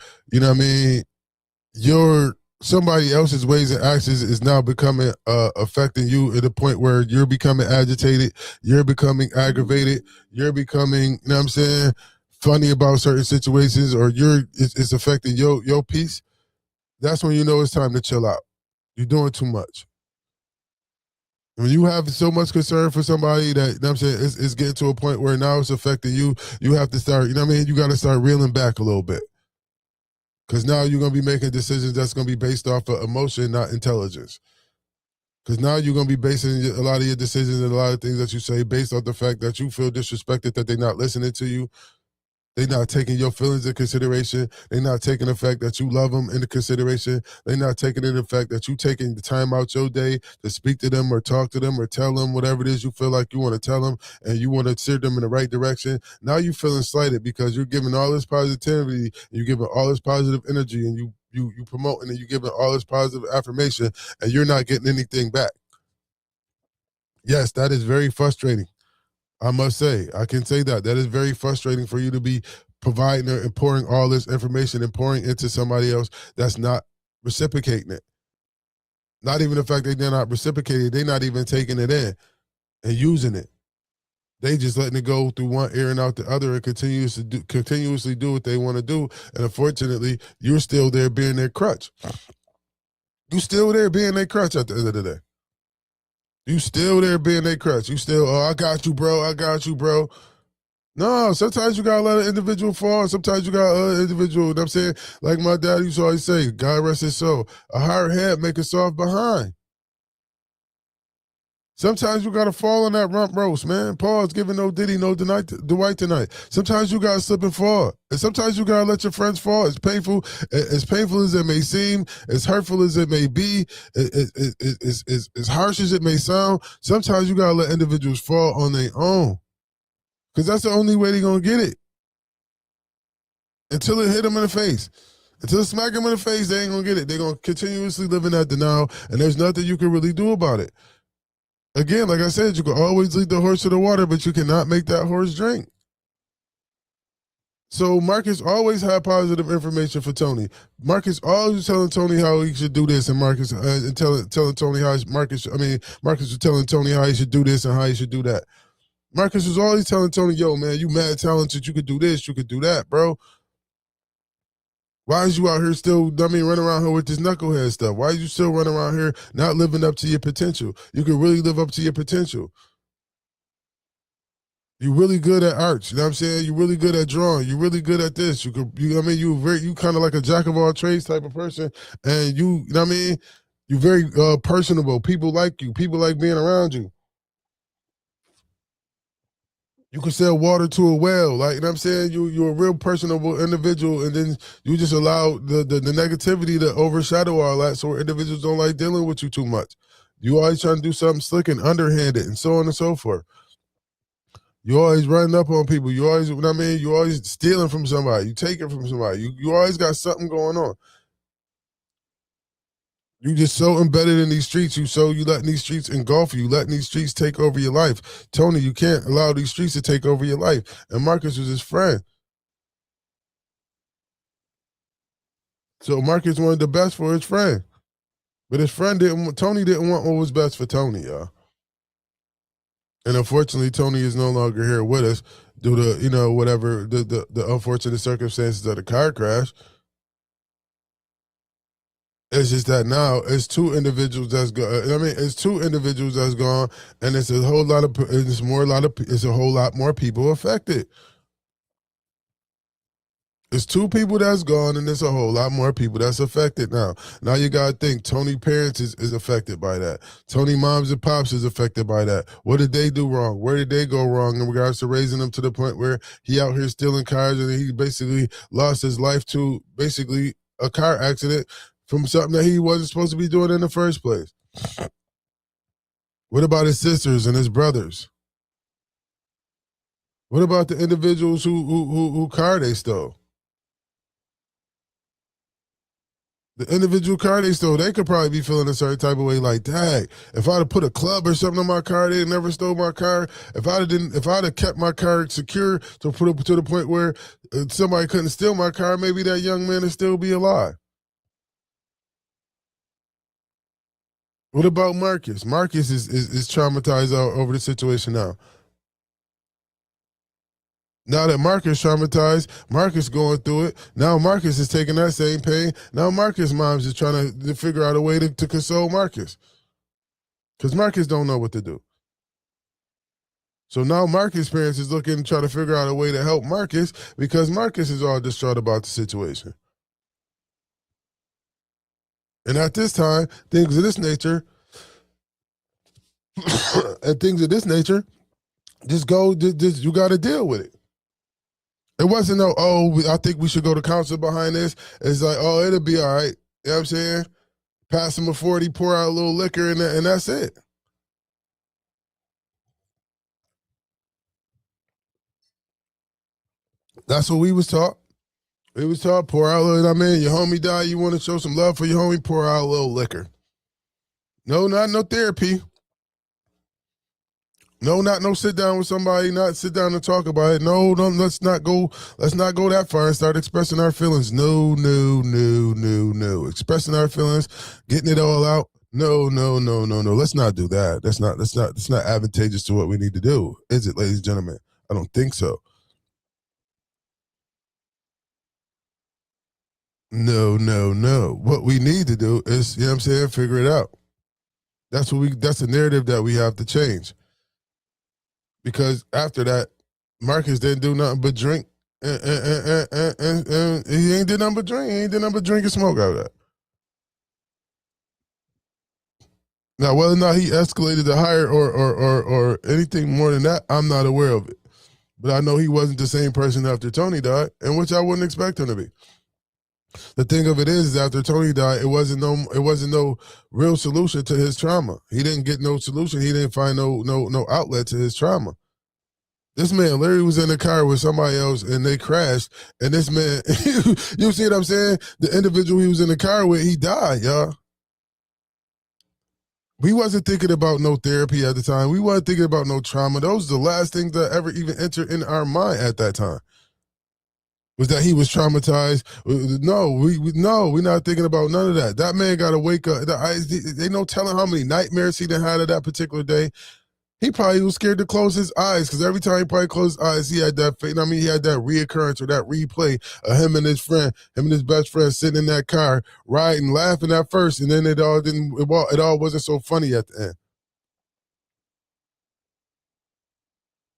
your somebody else's ways and actions is now becoming affecting you at a point where you're becoming agitated, you're becoming aggravated, you're becoming, funny about certain situations, or it's affecting your peace. That's when you know it's time to chill out. You're doing too much. When you have so much concern for somebody that, it's getting to a point where now it's affecting you, you have to start, you got to start reeling back a little bit. Because now you're going to be making decisions that's going to be based off of emotion, not intelligence. Because now you're going to be basing a lot of your decisions and a lot of things that you say based off the fact that you feel disrespected, that they're not listening to you. They're not taking your feelings into consideration. They're not taking the fact that you love them into consideration. They're not taking into the fact that you taking the time out your day to speak to them or talk to them or tell them whatever it is you feel like you want to tell them and you want to steer them in the right direction. Now you're feeling slighted because you're giving all this positivity, you're giving all this positive energy, and you promoting and you're giving all this positive affirmation, and you're not getting anything back. Yes, that is very frustrating. I must say, I can say that is very frustrating for you to be providing and pouring all this information and pouring into somebody else that's not reciprocating it. Not even the fact that they're not reciprocating, they're not even taking it in and using it. They just letting it go through one ear and out the other and continuously do what they want to do. And unfortunately, you're still there being their crutch. You're still there being their crutch at the end of the day. You still there being their crutch. You still, I got you, bro. I got you, bro. No, sometimes you gotta let an individual fall. Sometimes you got an individual, you know what I'm saying? Like my dad used to always say, God rest his soul, a hard head make a soft behind. Sometimes you gotta fall on that rump roast, man. Paul's giving no Diddy, no Dwight tonight. Sometimes you gotta slip and fall. And sometimes you gotta let your friends fall. It's painful as it may seem, as hurtful as it may be, as harsh as it may sound. Sometimes you gotta let individuals fall on their own. Because that's the only way they're gonna get it. until it hit them in the face. Until it smack them in the face, they ain't gonna get it. They're gonna continuously live in that denial, and there's nothing you can really do about it. Again, like I said, you can always lead the horse to the water, but you cannot make that horse drink. So Marcus always had positive information for Tony. Marcus always telling Tony how he should do this, and Marcus and telling Tony how Marcus was telling Tony how he should do this and how he should do that. Marcus was always telling Tony, "Yo, man, you mad talented. You could do this. You could do that, bro. Why is you out here still, running around here with this knucklehead stuff? Why is you still running around here not living up to your potential? You can really live up to your potential. You're really good at arts, you know what I'm saying? You're really good at drawing. You're really good at this. You kind of like a jack of all trades type of person, and you know what I mean? You're very personable. People like you. People like being around you. You can sell water to a well, like, you know what I'm saying? You're a real personable individual, and then you just allow the negativity to overshadow all that, so individuals don't like dealing with you too much. You always trying to do something slick and underhanded, and so on and so forth. You always running up on people. You always, you know what I mean? You always stealing from somebody. You taking from somebody. You always got something going on. You just so embedded in these streets. You letting these streets engulf you. You letting these streets take over your life. Tony, you can't allow these streets to take over your life. And Marcus was his friend. So Marcus wanted the best for his friend. But his friend Tony didn't want what was best for Tony, y'all. And unfortunately, Tony is no longer here with us due to, the unfortunate circumstances of the car crash. It's just that now it's two individuals that's gone. It's two individuals that's gone, and it's a whole lot more people affected. It's two people that's gone, and there's a whole lot more people that's affected now. Now you gotta think, Tony parents is affected by that. Tony moms and pops is affected by that. What did they do wrong? Where did they go wrong in regards to raising them to the point where he out here stealing cars, and he basically lost his life to basically a car accident from something that he wasn't supposed to be doing in the first place? What about his sisters and his brothers? What about the individuals who car they stole? The individual car they stole, they could probably be feeling a certain type of way, like, dang, if I'd have put a club or something on my car, they'd never stole my car. If I'd have kept my car secure to the point where somebody couldn't steal my car, maybe that young man would still be alive. What about Marcus? Marcus is traumatized over the situation now. Now that Marcus traumatized, Marcus going through it. Now Marcus is taking that same pain. Now Marcus' mom's is trying to figure out a way to console Marcus. Because Marcus don't know what to do. So now Marcus' parents is looking to try to figure out a way to help Marcus because Marcus is all distraught about the situation. And at this time, things of this nature, just you got to deal with it. It wasn't I think we should go to counsel behind this. It's like, it'll be all right. You know what I'm saying? Pass him a 40, pour out a little liquor, and that's it. That's what we was taught. We was taught, pour out a little, your homie died, you want to show some love for your homie, pour out a little liquor. No, not no therapy. No, not no sit down with somebody, not sit down and talk about it. No, let's not go that far and start expressing our feelings. No. Expressing our feelings, getting it all out. No. Let's not do that. That's not advantageous to what we need to do. Is it, ladies and gentlemen? I don't think so. No. What we need to do is, you know what I'm saying, figure it out. That's the narrative that we have to change. Because after that, Marcus didn't do nothing but drink. And he ain't did nothing but drink. He ain't did nothing but drink and smoke out of that. Now, whether or not he escalated to higher or anything more than that, I'm not aware of it. But I know he wasn't the same person after Tony died, and which I wouldn't expect him to be. The thing of it is after Tony died, it wasn't no real solution to his trauma. He didn't get no solution. He didn't find no outlet to his trauma. This man literally was in the car with somebody else and they crashed. And this man, you see what I'm saying? The individual he was in the car with, he died, y'all. We wasn't thinking about no therapy at the time. We wasn't thinking about no trauma. Those are the last things that ever even entered in our mind at that time. Was that he was traumatized? No, we're not thinking about none of that. That man got to wake up. They no telling how many nightmares he done had that particular day. He probably was scared to close his eyes because every time he probably closed his eyes, he had that. He had that reoccurrence or that replay of him and his best friend sitting in that car, riding, laughing at first, and then it all wasn't so funny at the end.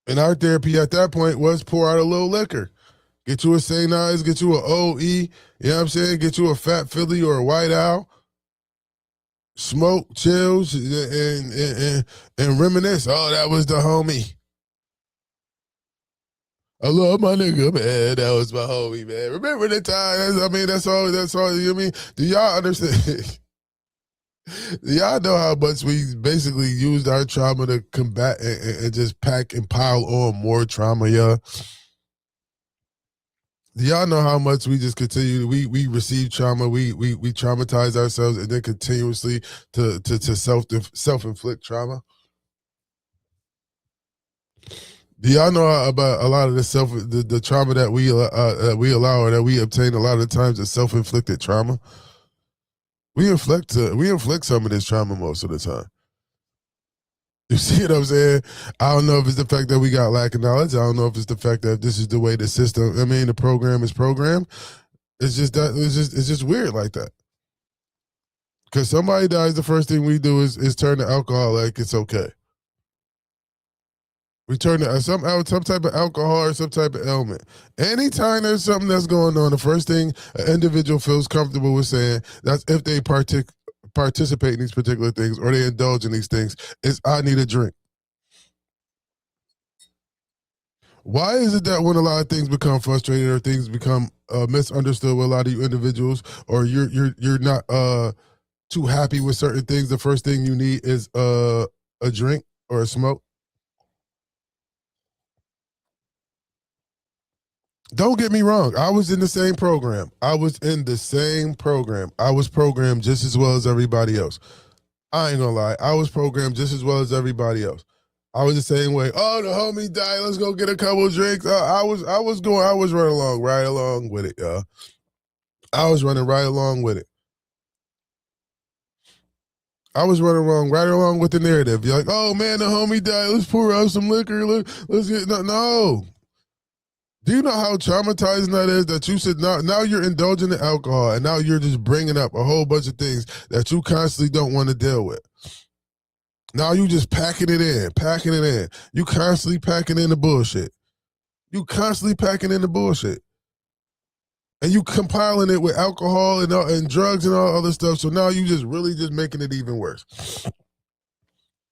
And our therapy at that point was pour out a little liquor. Get you a St. Ives, get you an OE, you know what I'm saying? Get you a Fat Philly or a White Owl. Smoke, chills, and reminisce. Oh, that was the homie. I love my nigga, man. That was my homie, man. Remember the time? That's all, you know what I mean? Do y'all understand? Do y'all know how much we basically used our trauma to combat and just pack and pile on more trauma, y'all? Do y'all know how much we just continue? We receive trauma, we traumatize ourselves, and then continuously to self inflict trauma. Do y'all know about a lot of the trauma that we allow or that we obtain? A lot of the times, is self inflicted trauma. We inflict some of this trauma most of the time. You see what I'm saying? I don't know if it's the fact that we got lack of knowledge. I don't know if it's the fact that this is the way the system, the program is programmed. It's just weird like that. Because somebody dies, the first thing we do is turn to alcohol like it's okay. We turn to some type of alcohol or some type of ailment. Anytime there's something that's going on, the first thing an individual feels comfortable with saying, that's if they participate in these particular things or they indulge in these things, is I need a drink. Why is it that when a lot of things become frustrated or things become misunderstood with a lot of you individuals, or you're not too happy with certain things, the first thing you need is a drink or a smoke? Don't get me wrong. I was in the same program. I was programmed just as well as everybody else. I ain't gonna lie. I was programmed just as well as everybody else. I was the same way. Oh, the homie died. Let's go get a couple of drinks. I was running right along with it, y'all. I was running right along with it. I was running right along with the narrative. You're like, oh man, the homie died. Let's pour out some liquor. Let's get no. Do you know how traumatizing that is? That you said now you're indulging in alcohol, and now you're just bringing up a whole bunch of things that you constantly don't want to deal with. Now you just packing it in. You constantly packing in the bullshit. And you compiling it with alcohol and drugs and all other stuff. So now you just really just making it even worse.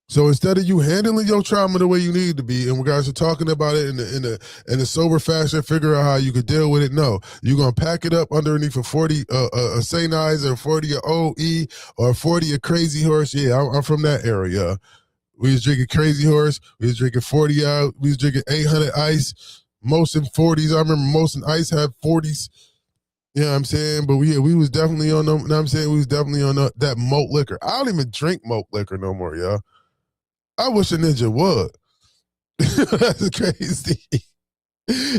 So instead of you handling your trauma the way you need to be, and we guys are talking about it in a sober fashion, figure out how you could deal with it. No, you're gonna pack it up underneath a 40 a St. Ives or 40 a OE or 40 a Crazy Horse. Yeah, I'm from that area. We was drinking Crazy Horse. We was drinking 40 out. We was drinking 800 Ice. Most in 40s. I remember most in Ice had 40s. You know what I'm saying? But we was definitely on them. You know what I'm saying? We was definitely on that malt liquor. I don't even drink malt liquor no more, y'all. I wish a ninja would. That's crazy.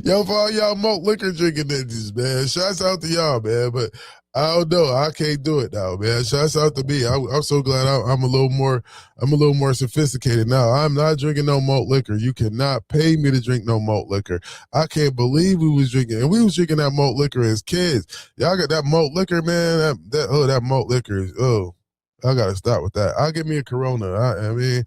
Yo, for all y'all malt liquor drinking ninjas, man. Shouts out to y'all, man. But I don't know. I can't do it now, man. Shouts out to me. I'm so glad I'm a little more sophisticated now. I'm not drinking no malt liquor. You cannot pay me to drink no malt liquor. I can't believe we was drinking, and we was drinking that malt liquor as kids. Y'all got that malt liquor, man. That malt liquor is I gotta stop with that. I'll give me a Corona. I mean.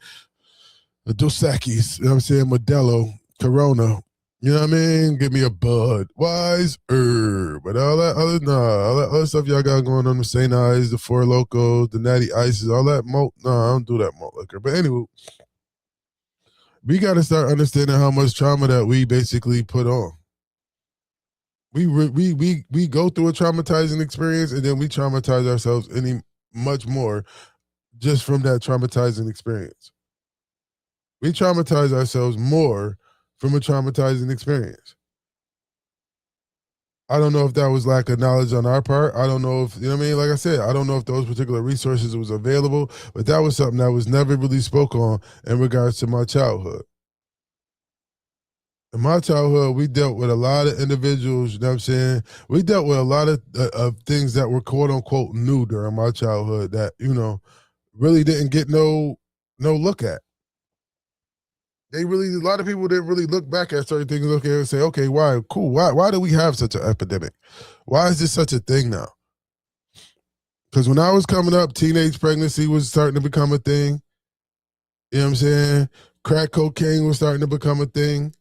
The Dos Equis, you know what I'm saying? Modelo, Corona, you know what I mean? Give me a Bud, Wise Herb, but all that other stuff y'all got going on, the St. Ives, the Four Locos, the Natty Ices, all that malt. No, I don't do that malt liquor. But anyway, we got to start understanding how much trauma that we basically put on. We go through a traumatizing experience, and then we traumatize ourselves much more just from that traumatizing experience. We traumatize ourselves more from a traumatizing experience. I don't know if that was lack of knowledge on our part. I don't know if, you know what I mean? Like I said, I don't know if those particular resources was available, but that was something that was never really spoke on in regards to my childhood. In my childhood, we dealt with a lot of individuals, you know what I'm saying? We dealt with a lot of things that were quote unquote new during my childhood that, you know, really didn't get no look at. A lot of people didn't really look back at certain things, look at it and say, okay, why, cool, why do we have such an epidemic? Why is this such a thing now? Because when I was coming up, teenage pregnancy was starting to become a thing. You know what I'm saying? Crack cocaine was starting to become a thing.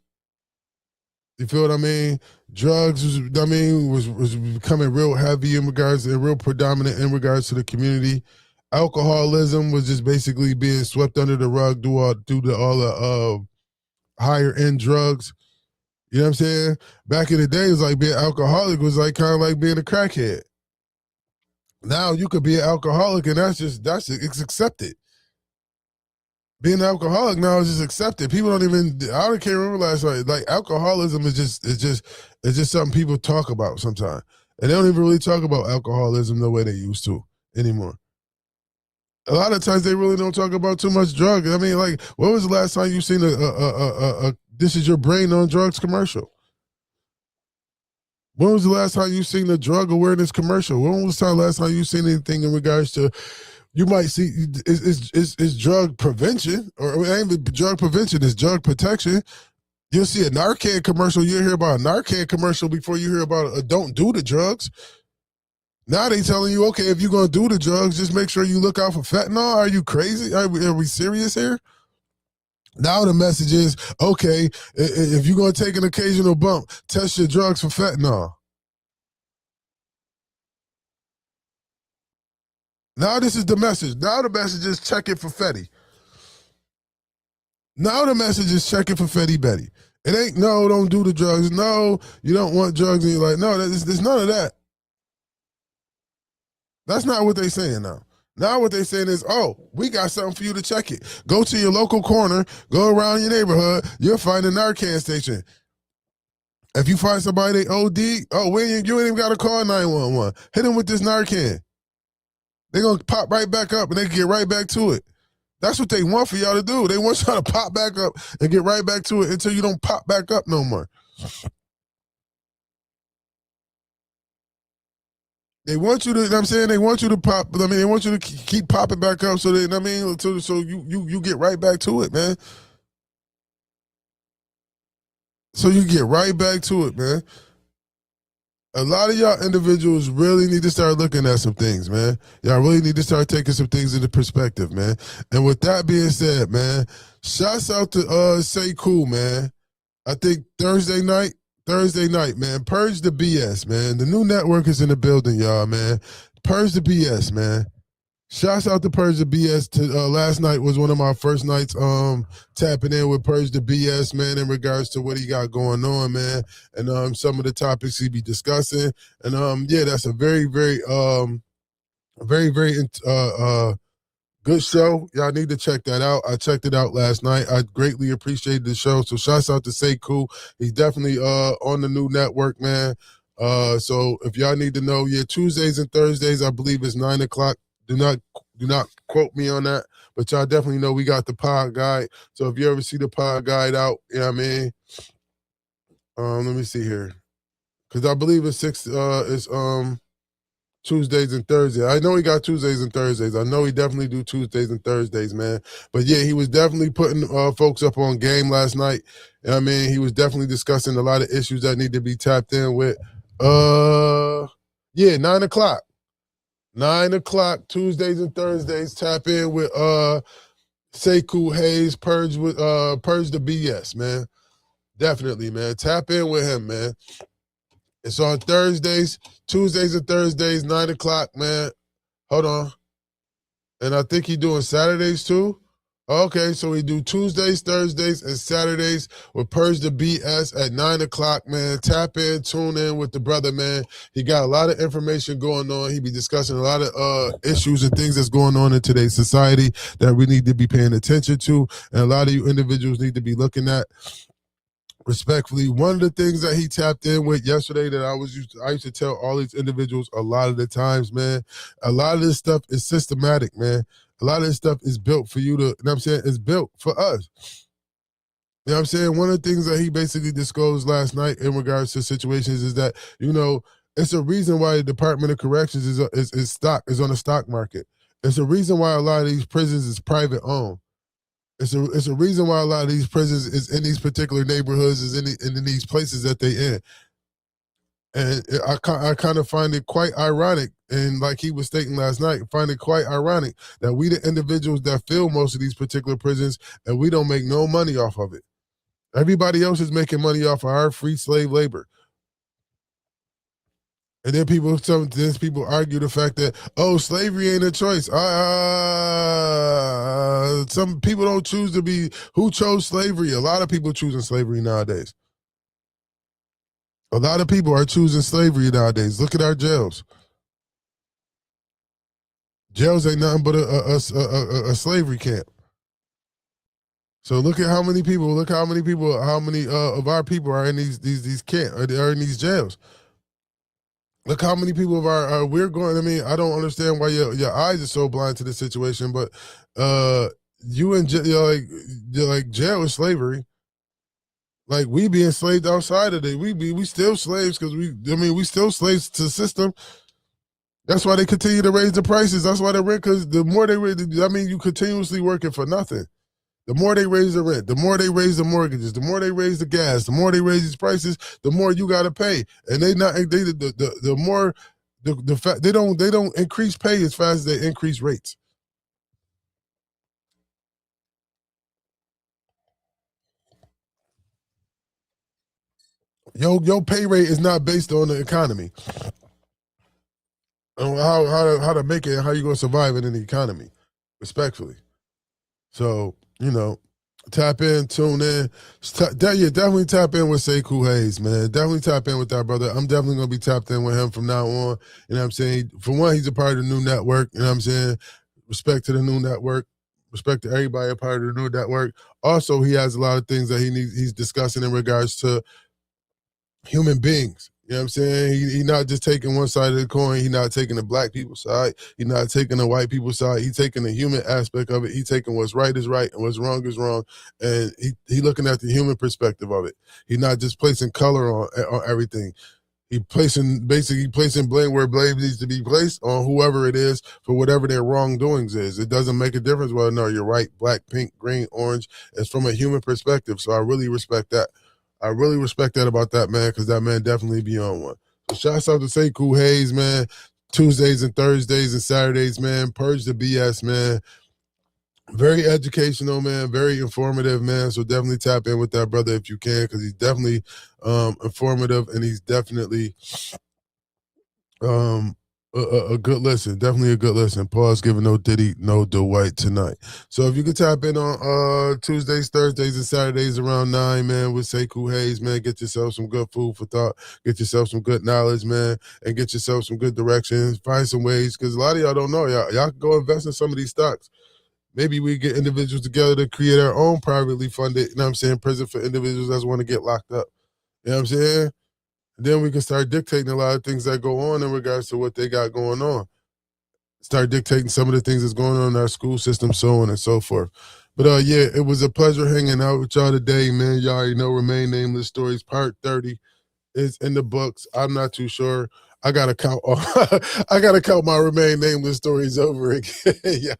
You feel what I mean? Drugs was becoming real heavy in regards and real predominant in regards to the community. Alcoholism was just basically being swept under the rug due to all the higher end drugs. You know what I'm saying? Back in the day, it was like being alcoholic was like kind of like being a crackhead. Now you could be an alcoholic and it's accepted. Being an alcoholic now is just accepted. People don't even, I can't remember last night, like alcoholism is just something people talk about sometimes. And they don't even really talk about alcoholism the way they used to anymore. A lot of times they really don't talk about too much drugs. I mean, like, when was the last time you seen a This Is Your Brain on Drugs commercial? When was the last time you seen a drug awareness commercial? When was the last time you seen anything in regards to, you might see, it's drug prevention, or it ain't even drug prevention, it's drug protection. You'll see a Narcan commercial, you'll hear about a Narcan commercial before you hear about a don't do the drugs. Now they telling you, okay, if you're going to do the drugs, just make sure you look out for fentanyl. Are you crazy? Are we serious here? Now the message is, okay, if you're going to take an occasional bump, test your drugs for fentanyl. Now this is the message. Now the message is check it for Fetty. Now the message is check it for Fetty Betty. It ain't, no, don't do the drugs. No, you don't want drugs. And you're like, no, there's none of that. That's not what they're saying now. Now what they're saying is, oh, we got something for you to check it. Go to your local corner, go around your neighborhood, you'll find a Narcan station. If you find somebody they OD, you ain't even got to call 911. Hit them with this Narcan. They're going to pop right back up and they can get right back to it. That's what they want for y'all to do. They want y'all to pop back up and get right back to it until you don't pop back up no more. They want you to, you know what I'm saying? They want you to pop, they want you to keep popping back up so that, so you get right back to it, man. So you get right back to it, man. A lot of y'all individuals really need to start looking at some things, man. Y'all really need to start taking some things into perspective, man. And with that being said, man, shouts out to Say Cool, man. I think Thursday night, man. Purge the BS, man. The new network is in the building, y'all, man. Purge the BS, man. Shouts out to Purge the BS. Last night was one of my first nights tapping in with Purge the BS, man, in regards to what he got going on, man, and some of the topics he be discussing. And yeah, that's a very, very, very, very good show. Y'all need to check that out. I checked it out last night. I greatly appreciated the show. So shouts out to Say Cool. He's definitely on the new network, man. So if y'all need to know, yeah, Tuesdays and Thursdays, I believe it's 9 o'clock. Do not quote me on that, but y'all definitely know we got the pod guide. So if you ever see the pod guide out, you know what I mean? Let me see here. Cause I believe it's Tuesdays and Thursdays. I know he got Tuesdays and Thursdays. I know he definitely do Tuesdays and Thursdays, man. But yeah, he was definitely putting folks up on game last night. You know what I mean? He was definitely discussing a lot of issues that need to be tapped in with. Yeah, 9 o'clock. 9 o'clock, Tuesdays and Thursdays. Tap in with Say Cool Hayes, Purge the BS, man. Definitely, man. Tap in with him, man. It's on Thursdays, Tuesdays and Thursdays, 9 o'clock, man. Hold on. And I think he doing Saturdays too. Okay, so we do Tuesdays, Thursdays, and Saturdays with Purge the BS at 9 o'clock, man. Tap in, tune in with the brother, man. He got a lot of information going on. He be discussing a lot of issues and things that's going on in today's society that we need to be paying attention to, and a lot of you individuals need to be looking at. respectfully, one of the things that he tapped in with yesterday that I used to tell all these individuals a lot of the times, man, a lot of this stuff is systematic, man. A lot of this stuff is built for you to, you know what I'm saying? It's built for us. You know what I'm saying? One of the things that he basically disclosed last night in regards to situations is that, it's a reason why the Department of Corrections is on the stock market. It's a reason why a lot of these prisons is private owned. It's a reason why a lot of these prisons is in these particular neighborhoods, is in these places that they in. And I kind of find it quite ironic, and like he was stating last night, find it quite ironic that we the individuals that fill most of these particular prisons, and we don't make no money off of it. Everybody else is making money off of our free slave labor. And then people argue the fact that, slavery ain't a choice. Some people don't choose to be. Who chose slavery? A lot of people choosing slavery nowadays. A lot of people are choosing slavery nowadays. Look at our jails. Jails ain't nothing but a slavery camp. So look at how many of our people are in these camps, are in these jails. Look how many people of we're going. I mean, I don't understand why your eyes are so blind to this situation, but you and you're like jail is slavery. Like we be enslaved outside of it. We still slaves because we still slaves to the system. That's why they continue to raise the prices. That's why the rent, because the more they raise, you continuously working for nothing. The more they raise the rent, the more they raise the mortgages, the more they raise the gas, the more they raise these prices, the more you got to pay. And they don't increase pay as fast as they increase rates. Your pay rate is not based on the economy. On how to make it and how you're gonna survive in the economy, respectfully. So, tap in, tune in. Definitely tap in with Sekou Hayes, man. Definitely tap in with that brother. I'm definitely going to be tapped in with him from now on. You know what I'm saying? For one, he's a part of the new network. You know what I'm saying? Respect to the new network. Respect to everybody a part of the new network. Also, he has a lot of things that he's discussing in regards to human beings. You know what I'm saying? He not just taking one side of the coin. He not taking the black people's side. He not taking the white people's side. He taking the human aspect of it. He taking what's right is right and what's wrong is wrong. And he looking at the human perspective of it. He not just placing color on everything. He placing blame where blame needs to be placed on whoever it is for whatever their wrongdoings is. It doesn't make a difference whether no, you're right, black, pink, green, orange. It's from a human perspective. So I really respect that. I really respect that about that man, because that man definitely be on one. So shouts out to Sekou Hayes, man. Tuesdays and Thursdays and Saturdays, man. Purge the BS, man. Very educational, man. Very informative, man. So definitely tap in with that brother if you can, because he's definitely informative, and he's definitely a good listen. Definitely a good listen. Pause giving no Diddy, no Dwight tonight. So if you could tap in on Tuesdays, Thursdays, and Saturdays around 9, man, with Sekou Hayes, man, get yourself some good food for thought. Get yourself some good knowledge, man, and get yourself some good directions. Find some ways, because a lot of y'all don't know. Y'all can go invest in some of these stocks. Maybe we get individuals together to create our own privately funded, you know what I'm saying, prison for individuals that want to get locked up. You know what I'm saying? Then we can start dictating a lot of things that go on in regards to what they got going on. Start dictating some of the things that's going on in our school system, so on and so forth. But yeah, it was a pleasure hanging out with y'all today, man. Y'all already know Remain Nameless Stories Part 30 is in the books. I'm not too sure. I gotta count. I gotta count my Remain Nameless Stories over again. Yeah.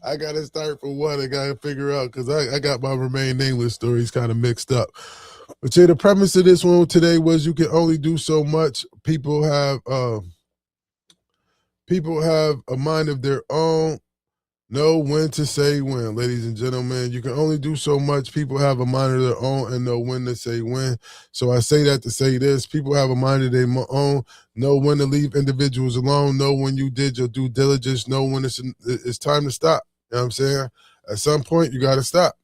I gotta start from one. I gotta figure out, because I got my Remain Nameless Stories kind of mixed up. But yeah, the premise of this one today was you can only do so much. People have a mind of their own. Know when to say when, ladies and gentlemen. You can only do so much. People have a mind of their own and know when to say when. So I say that to say this. People have a mind of their own. Know when to leave individuals alone. Know when you did your due diligence. Know when it's time to stop. You know what I'm saying? At some point, you got to stop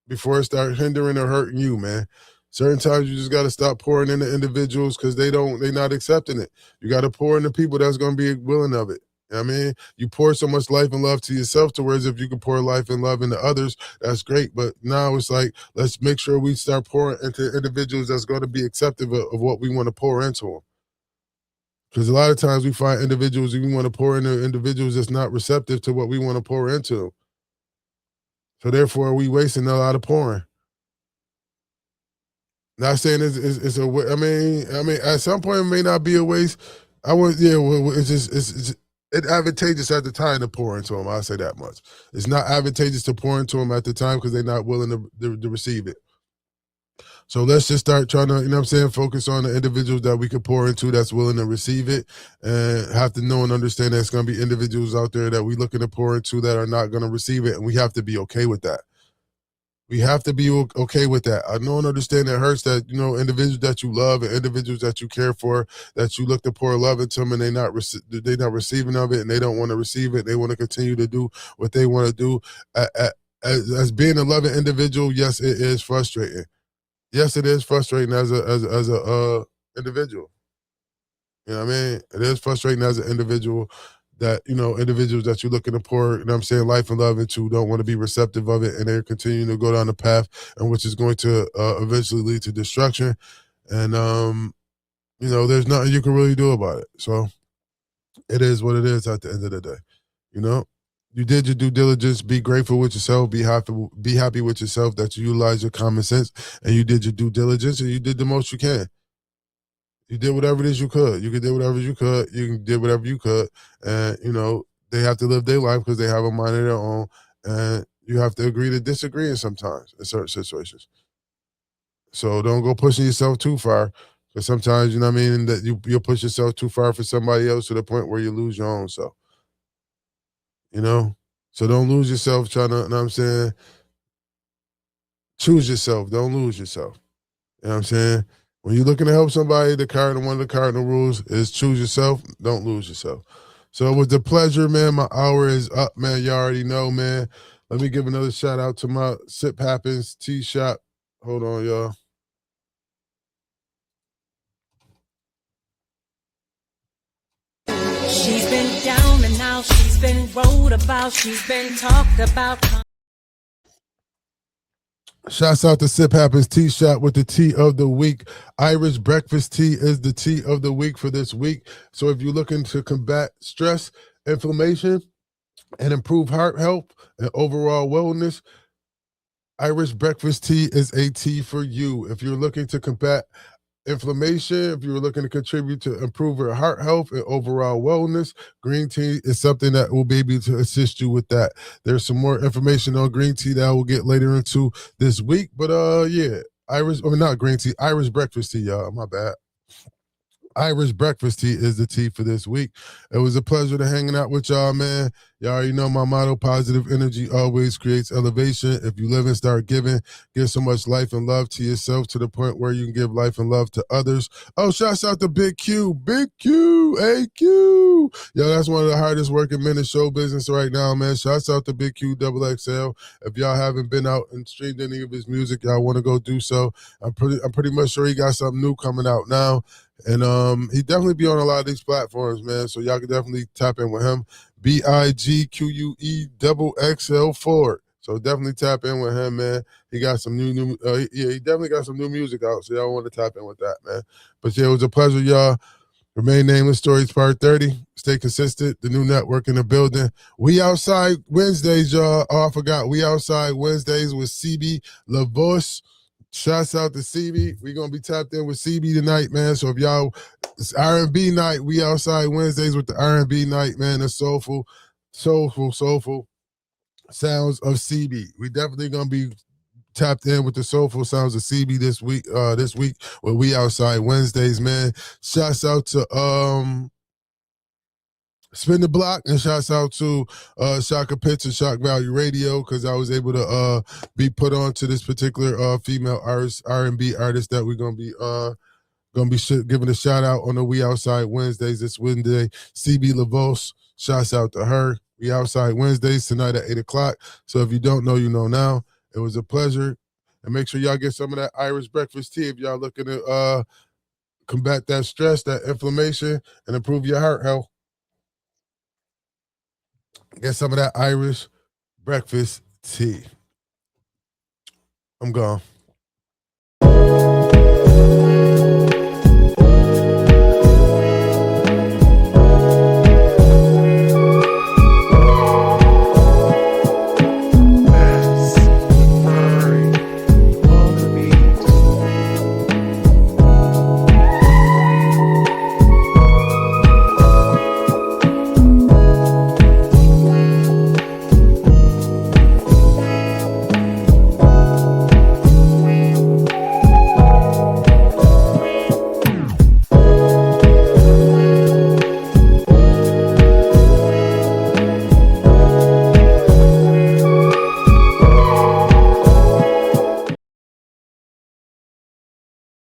before it starts hindering or hurting you, man. Certain times you just got to stop pouring into individuals because they're not accepting it. You got to pour into people that's going to be willing of it. You know what I mean? You pour so much life and love to yourself to whereas if you can pour life and love into others, that's great. But now it's like, let's make sure we start pouring into individuals that's going to be accepting of what we want to pour into them. Because a lot of times we find individuals, we want to pour into individuals that's not receptive to what we want to pour into. So therefore, we wasting a lot of pouring. Not saying it's a. I mean, at some point it may not be a waste. It's just it's advantageous at the time to pour into them. I'll say that much. It's not advantageous to pour into them at the time because they're not willing to receive it. So let's just start trying to, you know what I'm saying, focus on the individuals that we could pour into that's willing to receive it and have to know and understand that it's going to be individuals out there that we looking to pour into that are not going to receive it. And we have to be okay with that. We have to be okay with that. I know and understand it hurts that, you know, individuals that you love and individuals that you care for, that you look to pour love into them and they're not receiving of it and they don't want to receive it. They want to continue to do what they want to do. As being a loving individual, yes, it is frustrating. Yes, it is frustrating as a individual. You know what I mean? It is frustrating as an individual that, you know, individuals that you're looking to pour, you know what I'm saying, life and love into don't want to be receptive of it and they're continuing to go down the path and which is going to eventually lead to destruction. And, you know, there's nothing you can really do about it. So it is what it is at the end of the day. You know, you did your due diligence. Be grateful with yourself. Be happy with yourself that you utilize your common sense and you did your due diligence and you did the most you can. You did whatever it is you could. You did whatever you could. You did whatever you could. And, you know, they have to live their life because they have a mind of their own. And you have to agree to disagree sometimes in certain situations. So don't go pushing yourself too far. Because sometimes, you know what I mean, that you'll push yourself too far for somebody else to the point where you lose your own self. You know? So don't lose yourself trying to, you know what I'm saying? Choose yourself. Don't lose yourself. You know what I'm saying? When you're looking to help somebody, one of the cardinal rules is choose yourself, don't lose yourself. So it was a pleasure, man. My hour is up, man. You already know, man. Let me give another shout out to my Sip Happens Tea Shop. Hold on, y'all. She's been down and out, she's been wrote about, she's been talked about. Shouts out to Sip Happens Tea Shop with the tea of the week. Irish breakfast tea is the tea of the week for this week. So if you're looking to combat stress, inflammation, and improve heart health and overall wellness, Irish breakfast tea is a tea for you. If you're looking to combat inflammation, if you're looking to contribute to improve your heart health and overall wellness, green tea is something that will be able to assist you with that. There's some more information on green tea that I will get later into this week. But yeah, not green tea, Irish breakfast tea, y'all. My bad. Irish breakfast tea is the tea for this week. It was a pleasure to hanging out with y'all, man. Y'all already know my motto, positive energy always creates elevation. If you live and start giving, give so much life and love to yourself to the point where you can give life and love to others. Oh, shouts out to Big Q, AQ. Yo, that's one of the hardest working men in show business right now, man. Shouts out to Big Q, XXL. If y'all haven't been out and streamed any of his music, y'all want to go do so. I'm pretty much sure he got something new coming out now. And he definitely be on a lot of these platforms, man. So y'all can definitely tap in with him. BIGQUE XXL4. So definitely tap in with him, man. He got some new he definitely got some new music out. So y'all want to tap in with that, man. But yeah, it was a pleasure, y'all. Remain Nameless Stories Part 30. Stay consistent. The new network in the building. We outside Wednesdays, y'all. Oh, I forgot. We outside Wednesdays with CB LaVoice. Shouts out to CB. We're going to be tapped in with CB tonight, man. So if y'all, it's R&B night. We outside Wednesdays with the R&B night, man. The soulful sounds of CB. We definitely going to be tapped in with the soulful sounds of CB this week where we outside Wednesdays, man. Shouts out to Spin the Block, and shouts out to Shaka Pitts and Shock Value Radio because I was able to be put on to this particular female artist, R&B artist that we're gonna be giving a shout out on the We Outside Wednesdays this Wednesday. CB LaVos, shouts out to her. We Outside Wednesdays tonight at 8:00. So if you don't know, you know now. It was a pleasure, and make sure y'all get some of that Irish breakfast tea if y'all looking to combat that stress, that inflammation, and improve your heart health. Get some of that Irish breakfast tea. I'm gone.